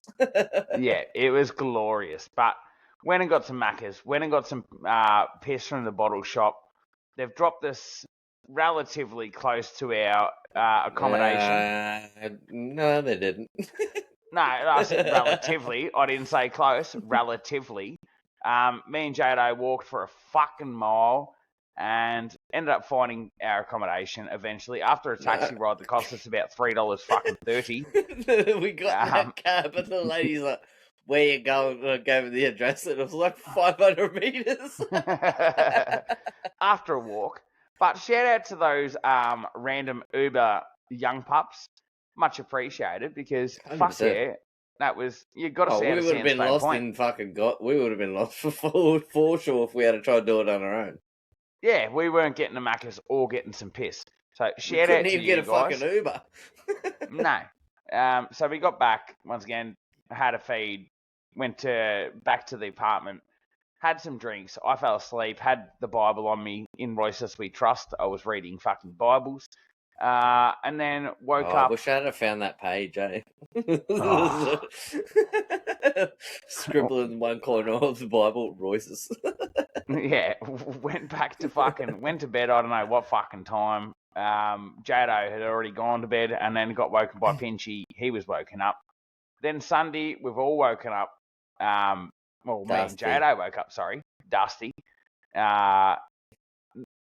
Yeah, it was glorious. But went and got some Macca's, went and got some piss from the bottle shop. They've dropped us relatively close to our accommodation. No, they didn't. No, I said relatively. I didn't say close. Relatively. Me and Jaydo walked for a fucking mile and ended up finding our accommodation eventually after a taxi ride that cost us about $3.30. We got in that cab and the lady's like, "Where you going?" I gave her the address and it was like 500 meters. After a walk. But shout out to those random Uber young pups. Much appreciated because 100%. Fuck yeah, that was, you got to see we would have been lost point. in fucking we would have been lost for sure if we had to try to do it on our own. Yeah, we weren't getting the Macca's or getting some piss. So shout out to you guys. Couldn't even get a fucking Uber. No. So we got back once again, had a feed, went back to the apartment. Had some drinks. I fell asleep. Had the Bible on me. In Royces We Trust. I was reading fucking Bibles. And then woke up. I wish I had found that page, eh? Scribble in one corner of the Bible, Royces. Yeah. Went to bed. I don't know what fucking time. Jaydo had already gone to bed and then got woken by Pinchy. He was woken up. Then Sunday, we've all woken up. Well, me and Jaydo woke up, Dusty.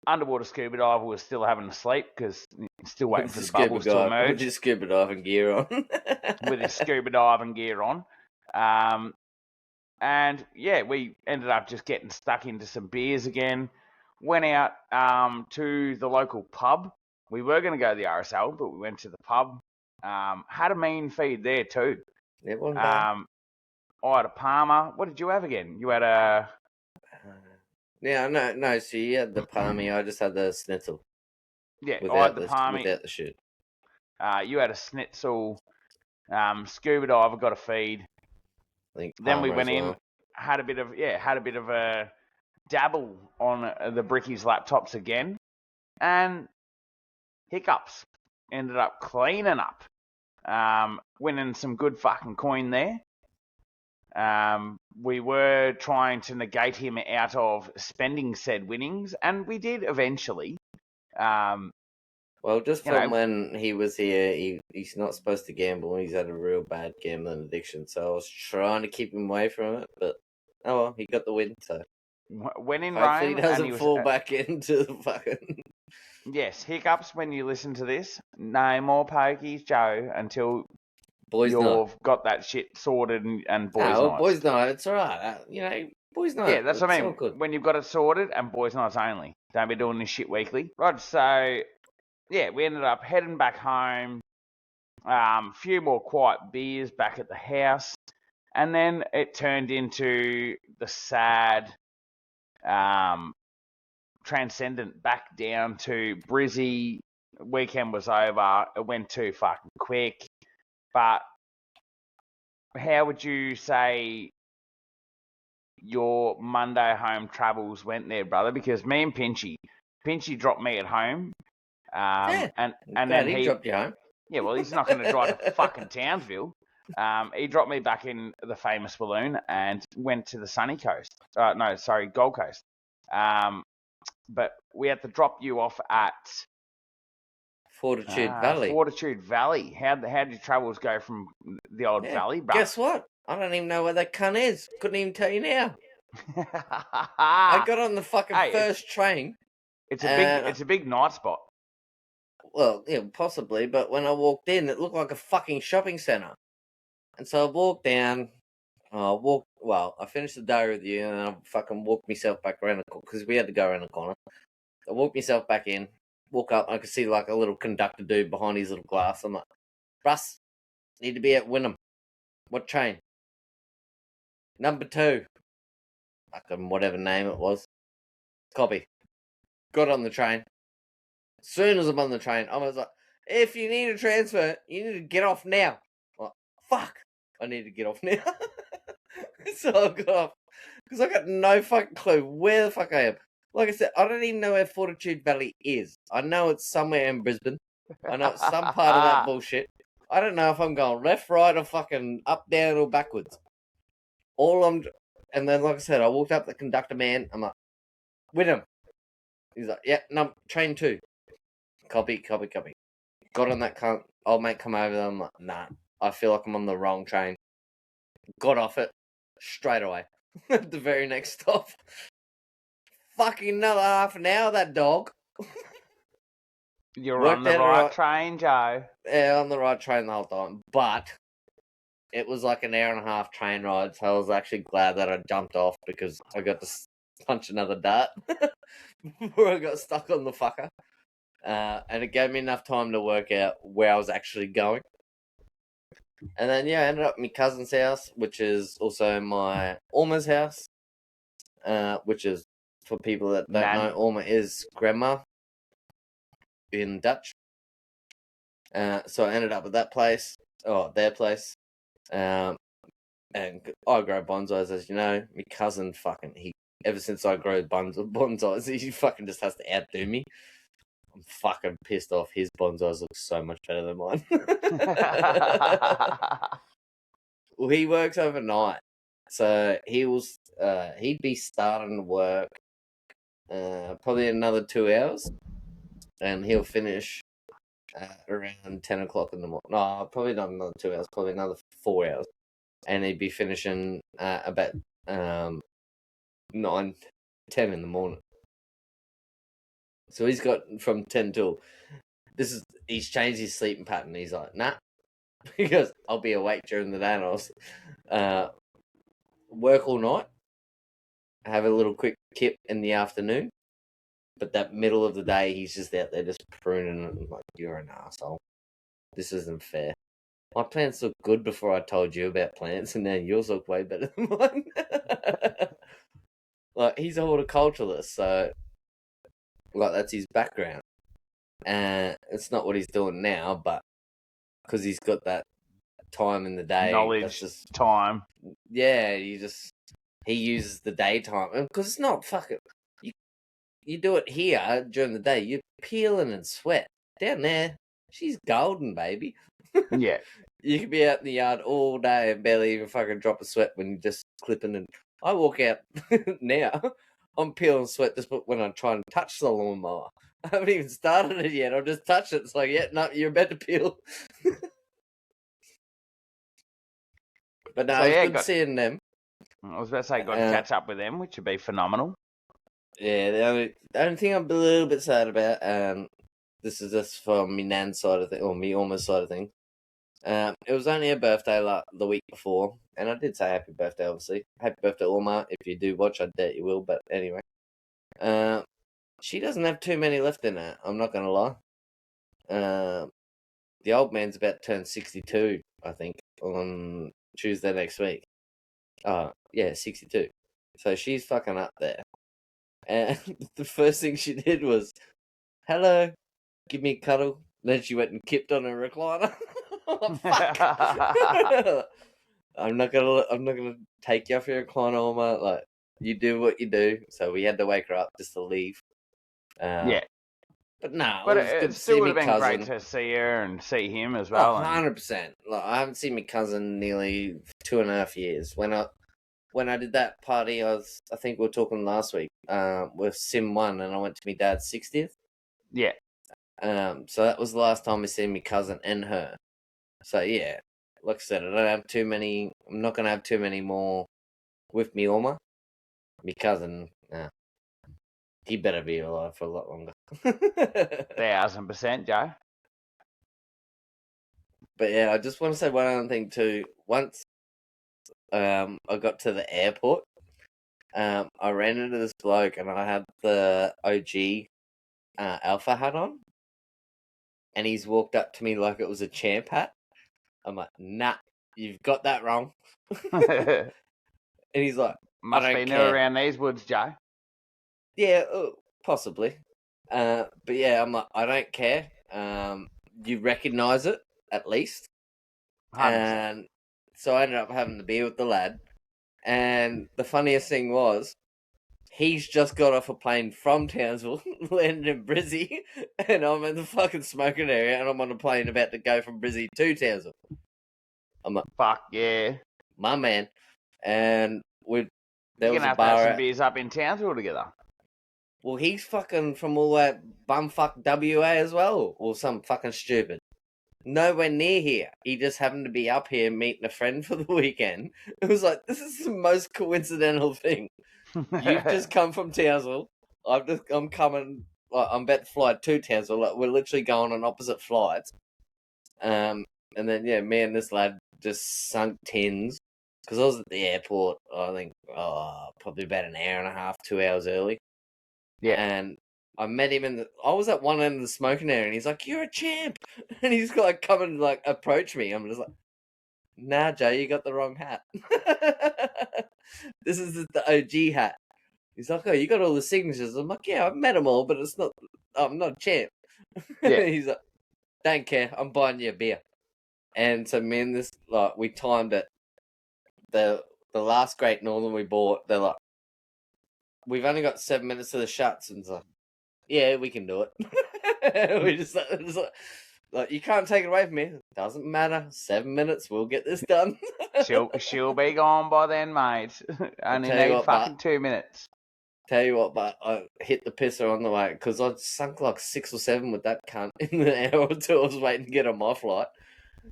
Underwater scuba diver was still having a sleep because still waiting for the bubbles to emerge. With his scuba diving gear on. With his scuba diving gear on. And yeah, we ended up just getting stuck into some beers again. Went out to the local pub. We were going to go to the RSL, but we went to the pub. Had a mean feed there too. It wasn't bad. I had a Palmer. What did you have again? You had a... Yeah, no. So you had the palmy. I just had the schnitzel. Yeah, I Without had the the Palmy. without the shit. You had a schnitzel. Scuba diver got a feed. I think Then we Palmer went as in, well. had a bit of a dabble on the Brickies laptops again, and hiccups. Ended up cleaning up, winning some good fucking coin there. We were trying to negate him out of spending said winnings, and we did eventually. Well, just You from know, when he was here, he's not supposed to gamble. He's had a real bad gambling addiction, so I was trying to keep him away from it. But oh well, he got the win. So when in hopefully Rome, he doesn't and he was fall back into the fucking. yes, hiccups when you listen to this. No more pokies, Joe, until Boys you've night. got that shit sorted and boys No, nights. boys night. It's all right. Boys night. Yeah, that's what I It's mean. all good. When you've got it sorted and boys nights only. Don't be doing this shit weekly. Right, so yeah, we ended up heading back home. Few more quiet beers back at the house. And then it turned into the sad transcendent back down to Brizzy. Weekend was over. It went too fucking quick. But how would you say your Monday home travels went there, brother? Because me and Pinchy dropped me at home. Yeah. And Glad then he dropped you home. Yeah, well, he's not going to drive to fucking Townsville. He dropped me back in the famous balloon and went to the sunny coast. Gold Coast. But we had to drop you off at Fortitude Valley. Fortitude Valley. How did your travels go from the old valley, bro? Guess what? I don't even know where that cunt is. Couldn't even tell you now. I got on the fucking first train. It's a big night spot. Well, yeah, possibly, but when I walked in, it looked like a fucking shopping centre. And so I walked down. I finished the day with you, and then I fucking walked myself back around the corner because we had to go around the corner. I walked myself back in, walk up, and I could see like a little conductor dude behind his little glass. I'm like, Russ, need to be at Wynnum. What train? Number 2. Fucking whatever name it was. Copy. Got on the train. As soon as I'm on the train, I was like, if you need a transfer, you need to get off now. I'm like, fuck. I need to get off now. So I got off. Because I got no fucking clue where the fuck I am. Like I said, I don't even know where Fortitude Valley is. I know it's somewhere in Brisbane. I know it's some part of that bullshit. I don't know if I'm going left, right, or fucking up, down, or backwards. And then, like I said, I walked up the conductor man. I'm like, Wynnum. He's like, yeah, no, train 2. Copy. Got on that cunt. Old mate come over there. I'm like, nah, I feel like I'm on the wrong train. Got off it straight away. At the very next stop. Fucking another half an hour, that dog. You're on the right train, Joe. Yeah, on the right train the whole time. But it was like an hour and a half train ride, so I was actually glad that I jumped off because I got to punch another dart before I got stuck on the fucker. And it gave me enough time to work out where I was actually going. And then, yeah, I ended up at my cousin's house, which is also my Alma's house, which is, for people that don't know, Alma is grandma in Dutch. So I ended up at that place, or their place. And I grow bonsais, as you know. My cousin ever since I grow bonsais, he fucking just has to outdo me. I'm fucking pissed off. His bonsais look so much better than mine. Well, he works overnight, so he'd be starting work probably another 2 hours, and he'll finish around 10 o'clock in the morning. No, probably not another 2 hours. Probably another 4 hours, and he'd be finishing about 9, 10 in the morning. So he's got from 10 till he's changed his sleeping pattern. He's like, nah, because I'll be awake during the day and I'll work all night, have a little quick kip in the afternoon, but that middle of the day he's just out there just pruning and I'm like, you're an asshole. This isn't fair. My plants look good before I told you about plants, and now yours look way better than mine. Like, he's a horticulturalist, so like that's his background. And it's not what he's doing now, but because he's got that time in the day, Knowledge, that's just time. yeah. He uses the daytime because it's not fucking. You do it here during the day. You're peeling and sweat down there. She's golden, baby. Yeah. You could be out in the yard all day and barely even fucking drop a sweat when you're just clipping. And I walk out now. I'm peeling sweat just when I try and touch the lawnmower. I haven't even started it yet. I'll just touch it. It's like, yeah, no, you're about to peel. But no, So, it's yeah, good seeing them. I was about to say, got to catch up with them, which would be phenomenal. Yeah, the only thing I'm a little bit sad about, this is just from me nan's side of thing, or me almost side of thing. It was only her birthday the week before, and I did say happy birthday, obviously. Happy birthday, Alma. If you do watch, I doubt you will, but anyway. She doesn't have too many left in her, I'm not going to lie. The old man's about to turn 62, I think, on Tuesday next week. Yeah, 62. So she's fucking up there. And the first thing she did was, hello, give me a cuddle. Then she went and kipped on her recliner. Oh, fuck. I'm not gonna take you off your recliner, Alma. Like, you do what you do. So we had to wake her up just to leave. Yeah. But no, But it was good it to see still would me have been cousin. great to see her and see him as well. 100%. Like, I haven't seen my cousin nearly 2.5 years. When I did that party, I think we were talking last week, with Sim 1, and I went to my dad's 60th. Yeah. So that was the last time I seen my cousin and her. So yeah, like I said, I don't have too many. I'm not gonna have too many more with me, Alma. My cousin, he better be alive for a lot longer. 1,000%, Joe. But yeah, I just want to say one other thing too. Once, I got to the airport. I ran into this bloke and I had the OG Alpha hat on, and he's walked up to me like it was a champ hat. I'm like, nah, you've got that wrong. And he's like, Must I be don't new care. around these woods, Joe. Yeah, possibly. But yeah, I'm like, I don't care. You recognise it, at least. 100%. And so I ended up having to be with the lad. And the funniest thing was, he's just got off a plane from Townsville, landed in Brizzy, and I'm in the fucking smoking area, and I'm on a plane about to go from Brizzy to Townsville. I'm like, Fuck yeah. my man. And there You're was going to a have to have bar. some beers up in Townsville together. Well, he's fucking from all that bumfuck WA as well, or some fucking stupid. Nowhere near here. He just happened to be up here meeting a friend for the weekend. It was like, this is the most coincidental thing. You've just come from Townsville. I'm coming. Like, I'm about to fly to Townsville. Like, we're literally going on opposite flights. And then yeah, me and this lad just sunk tins because I was at the airport. I think probably about an hour and a half, 2 hours early. Yeah. And I met him I was at one end of the smoking area, and he's like, "You're a champ," and he's like, come and like approach me. I'm just like, "Nah, Joe, you got the wrong hat. This is the OG hat." He's like, "Oh, you got all the signatures." I'm like, "Yeah, I've met them all, but I'm not a champ." Yeah. He's like, "Don't care. I'm buying you a beer." And so me and this, like, we timed it. The last Great Northern we bought, they're like, "We've only got 7 minutes to the shuts," and it's like, yeah, we can do it. We just like, you can't take it away from me. Doesn't matter. 7 minutes, we'll get this done. She'll be gone by then, mate. Only need fucking 2 minutes. Tell you what, but I hit the pisser on the way because I sunk like 6 or 7 with that cunt in the hour or two I was waiting to get on my flight,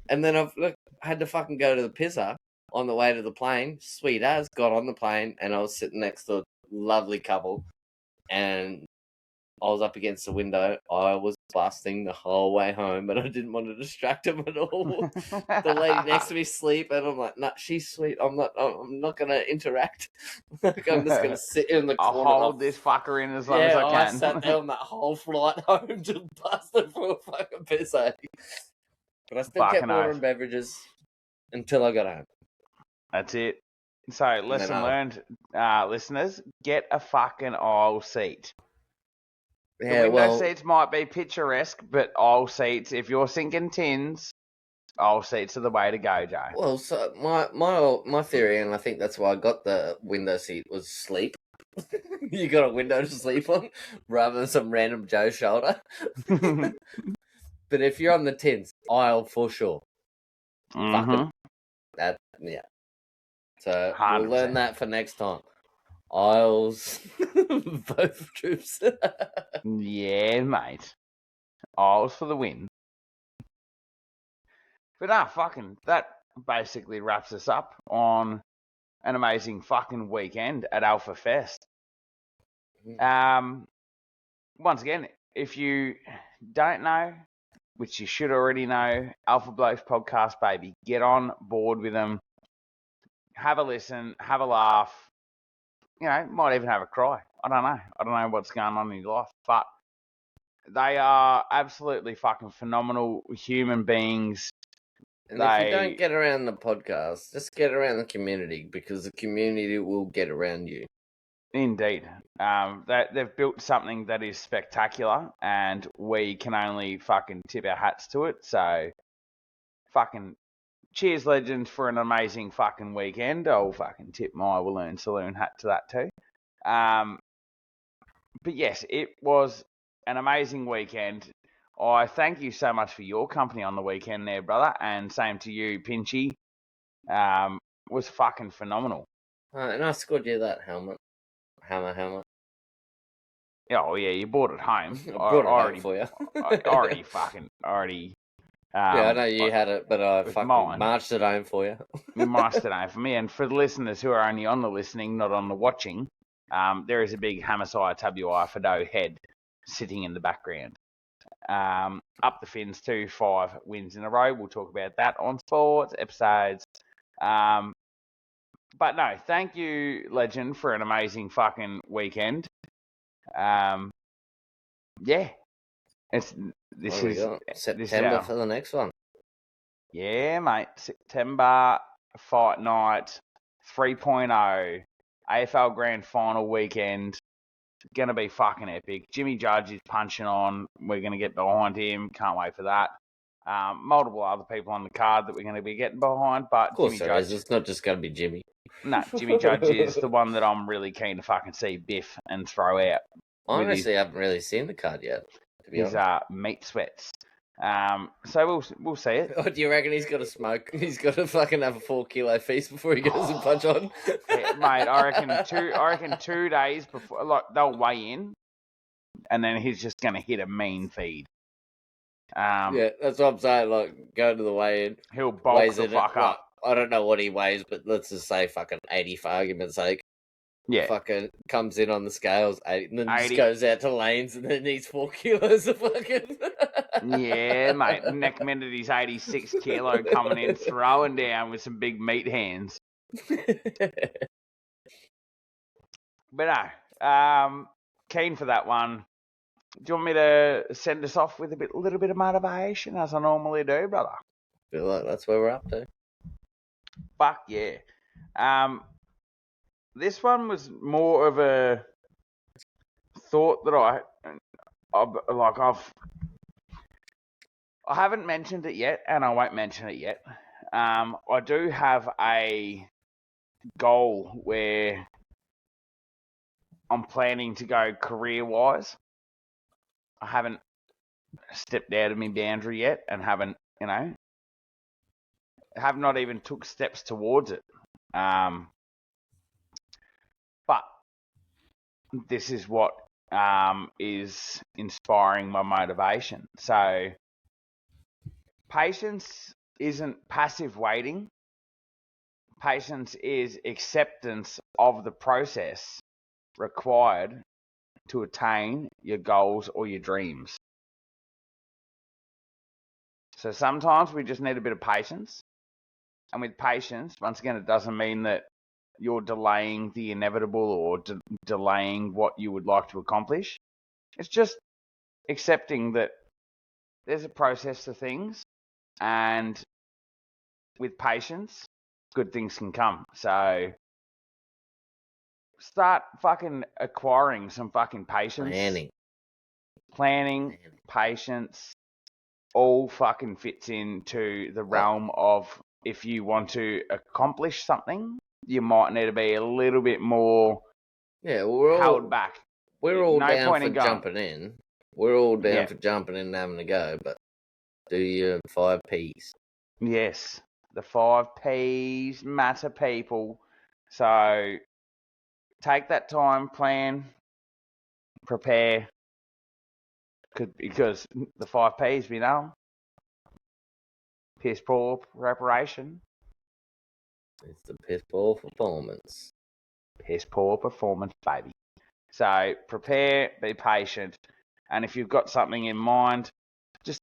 and then I had to fucking go to the pisser on the way to the plane. Sweet as, got on the plane, and I was sitting next to a lovely couple, and I was up against the window. I was busting the whole way home, but I didn't want to distract him at all. The lady next to me sleep, and I'm like, "Nah, she's sweet. I'm not going to interact. Like, I'm just going to sit in the corner." I'll hold this fucker in as long as I can. I sat there on that whole flight home, just busted for a fucking piss. But I still kept Fucking ordering oath. beverages until I got home. That's it. So, lesson learned, listeners, get a fucking aisle seat. The window seats might be picturesque, but aisle seats, if you're sinking tins, aisle seats are the way to go, Joe. Well, so my theory, and I think that's why I got the window seat, was sleep. You got a window to sleep on, rather than some random Joe's shoulder. But if you're on the tins, aisle for sure. Fucking that, yeah. So 100%. we'll learn that for next time. Aisles, both troops. Yeah, mate. Aisles for the win. But fucking, that basically wraps us up on an amazing fucking weekend at Alpha Fest. Once again, if you don't know, which you should already know, Alpha Blokes podcast, baby. Get on board with them. Have a listen, have a laugh. You know, might even have a cry. I don't know. I don't know what's going on in your life, but they are absolutely fucking phenomenal human beings. And if you don't get around the podcast, just get around the community, because the community will get around you. Indeed. They've built something that is spectacular, and we can only fucking tip our hats to it. So, fucking cheers, legends, for an amazing fucking weekend. I'll fucking tip my Walloon Saloon hat to that too. But yes, it was an amazing weekend. I thank you so much for your company on the weekend there, brother, and same to you, Pinchy. Was fucking phenomenal. And I scored you that helmet. Hammer. Oh yeah, you bought it home. I brought it home for you. Yeah, I know you had it, but I fucking marched it home for you. Marched it home for me, and for the listeners who are only on the listening, not on the watching, there is a big Hamasai WI Fado head sitting in the background. Up the fins to 5 wins in a row. We'll talk about that on sports episodes. But no, thank you, legend, for an amazing fucking weekend. Yeah, this is September for the next one. Yeah, mate. September Fight Night 3.0 AFL Grand Final weekend. Gonna be fucking epic. Jimmy Judge is punching on. We're gonna get behind him. Can't wait for that. Multiple other people on the card that we're going to be getting behind, but of course Jimmy Judge. It's not just going to be Jimmy. No, Jimmy Judge is the one that I'm really keen to fucking see biff and throw out. I honestly haven't really seen the card yet, to be honest. Meat sweats. So we'll see it. Oh, do you reckon he's got to smoke? He's got to fucking have a 4 kilo feast before he goes and punch on? Yeah, mate, I reckon 2 days before, like, they'll weigh in, and then he's just going to hit a mean feed. Yeah, that's what I'm saying. Like, go to the weigh-in. He'll bulk the fuck up. I don't know what he weighs, but let's just say fucking 80 for argument's sake. Yeah. Fucking comes in on the scales, 80, and then 80. Just goes out to lanes and then eats 4 kilos of fucking... Yeah, mate. Next minute he's 86 kilo coming in, throwing down with some big meat hands. But no, keen for that one. Do you want me to send us off with a little bit of motivation, as I normally do, brother? Feel like that's where we're up to. Fuck yeah. This one was more of a thought that I haven't mentioned it yet, and I won't mention it yet. I do have a goal where I'm planning to go career-wise. I haven't stepped out of my boundary yet, and have not even took steps towards it. But this is what is inspiring my motivation. So patience isn't passive waiting. Patience is acceptance of the process required to attain your goals or your dreams. So sometimes we just need a bit of patience. And with patience, once again, it doesn't mean that you're delaying the inevitable or delaying what you would like to accomplish. It's just accepting that there's a process to things And with patience, good things can come. So start fucking acquiring some fucking patience. Planning, patience, all fucking fits into the realm of if you want to accomplish something, you might need to be a little bit more held back. We're all down for jumping in. We're all down for jumping in and having a go, but do your 5 Ps. Yes, the 5 Ps matter, people. So take that time, plan, prepare, because the 5 Ps, we know, piss poor preparation. It's the piss poor performance. Piss poor performance, baby. So prepare, be patient, and if you've got something in mind, just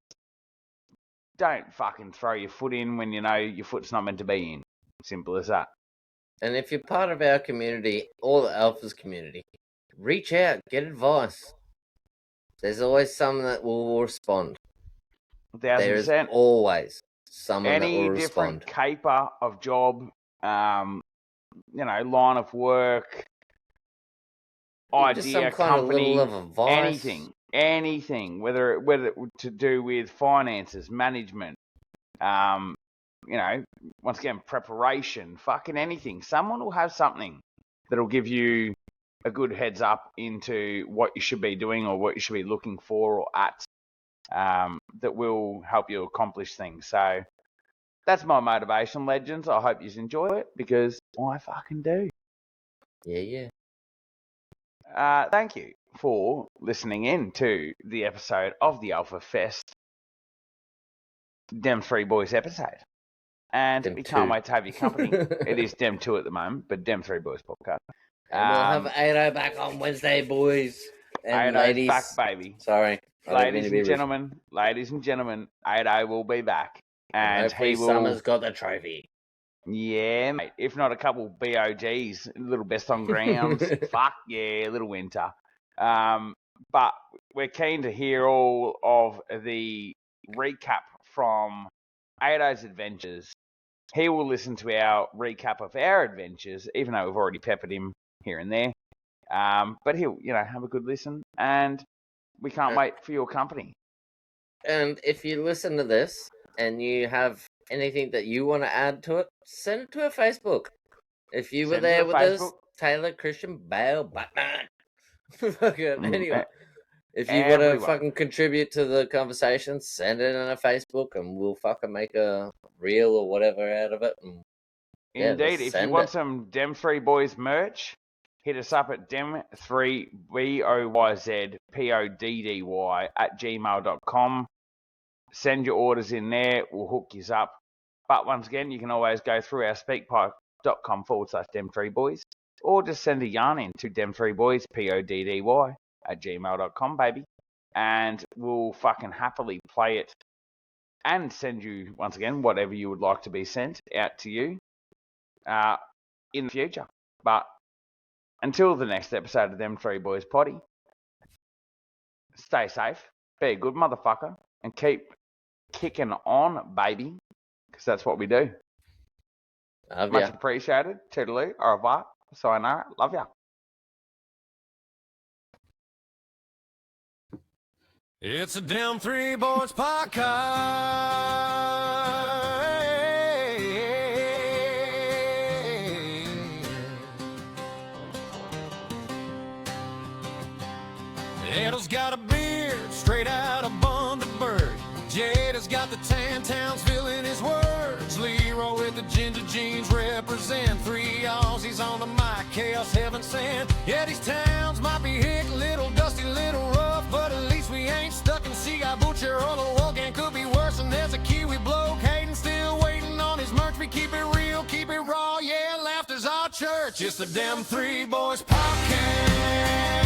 don't fucking throw your foot in when you know your foot's not meant to be in. Simple as that. And if you're part of our community, or the Alphas community, reach out, get advice. There's always someone that will respond. 1,000%. There's always someone that will respond. Any different caper of job, line of work, idea, company, anything, whether to do with finances, management, once again, preparation, fucking anything. Someone will have something that'll give you a good heads up into what you should be doing or what you should be looking for or at, that will help you accomplish things. So that's my motivation, legends. I hope you enjoy it because I fucking do. Yeah. Thank you for listening in to the episode of the Alpha Fest Dem3boyz episode. And we can't wait to have your company. It is Dem2 at the moment, but Dem3boyz podcast. And we'll have Ado back on Wednesday, boys and ladies. Back, baby. Sorry. Ladies and gentlemen, Ado will be back. And Summer's got the trophy. Yeah, mate. If not a couple BOGs, a little best on grounds. Fuck yeah, a little winter. But we're keen to hear all of the recap from Ado's adventures. He will listen to our recap of our adventures, even though we've already peppered him here and there. But he'll, have a good listen, and we can't wait for your company. And if you listen to this and you have anything that you want to add to it, send it to our Facebook. If you were there with us, Taylor, Christian, Bale, Batman. Anyway, if you want to fucking contribute to the conversation, send it on our Facebook and we'll fucking make a reel or whatever out of it. And, indeed, if you want some Dem3boyz merch, hit us up at dem3boyzpoddy@gmail.com. Send your orders in there. We'll hook you up. But once again, you can always go through our speakpipe.com/Dem3boyz or just send a yarn in to dem3boyzpoddy@gmail.com, baby. And we'll fucking happily play it and send you, once again, whatever you would like to be sent out to you in the future. But until the next episode of Dem3boyz Poddy, stay safe, be a good motherfucker, and keep kicking on, baby, because that's what we do. Much appreciated. Toodaloo. Au revoir. Sayonara. Love ya. It's a Dem3boyz podcast. Ado's got a beard straight out of Bundaberg. Jaydos got the tan towns filling his words. Leroy with the ginger jeans represent 3 Aussies on the mic. Chaos heaven sent. Yeah, these towns might be hick, little dusty, little rough, but at least we ain't stuck in Seaguy Butcher or the Wogan. Could be worse, and there's a Kiwi bloke hating, still waiting on his merch. We keep it real, keep it raw. Yeah, laughter's our church. It's the Dem3boyz podcast.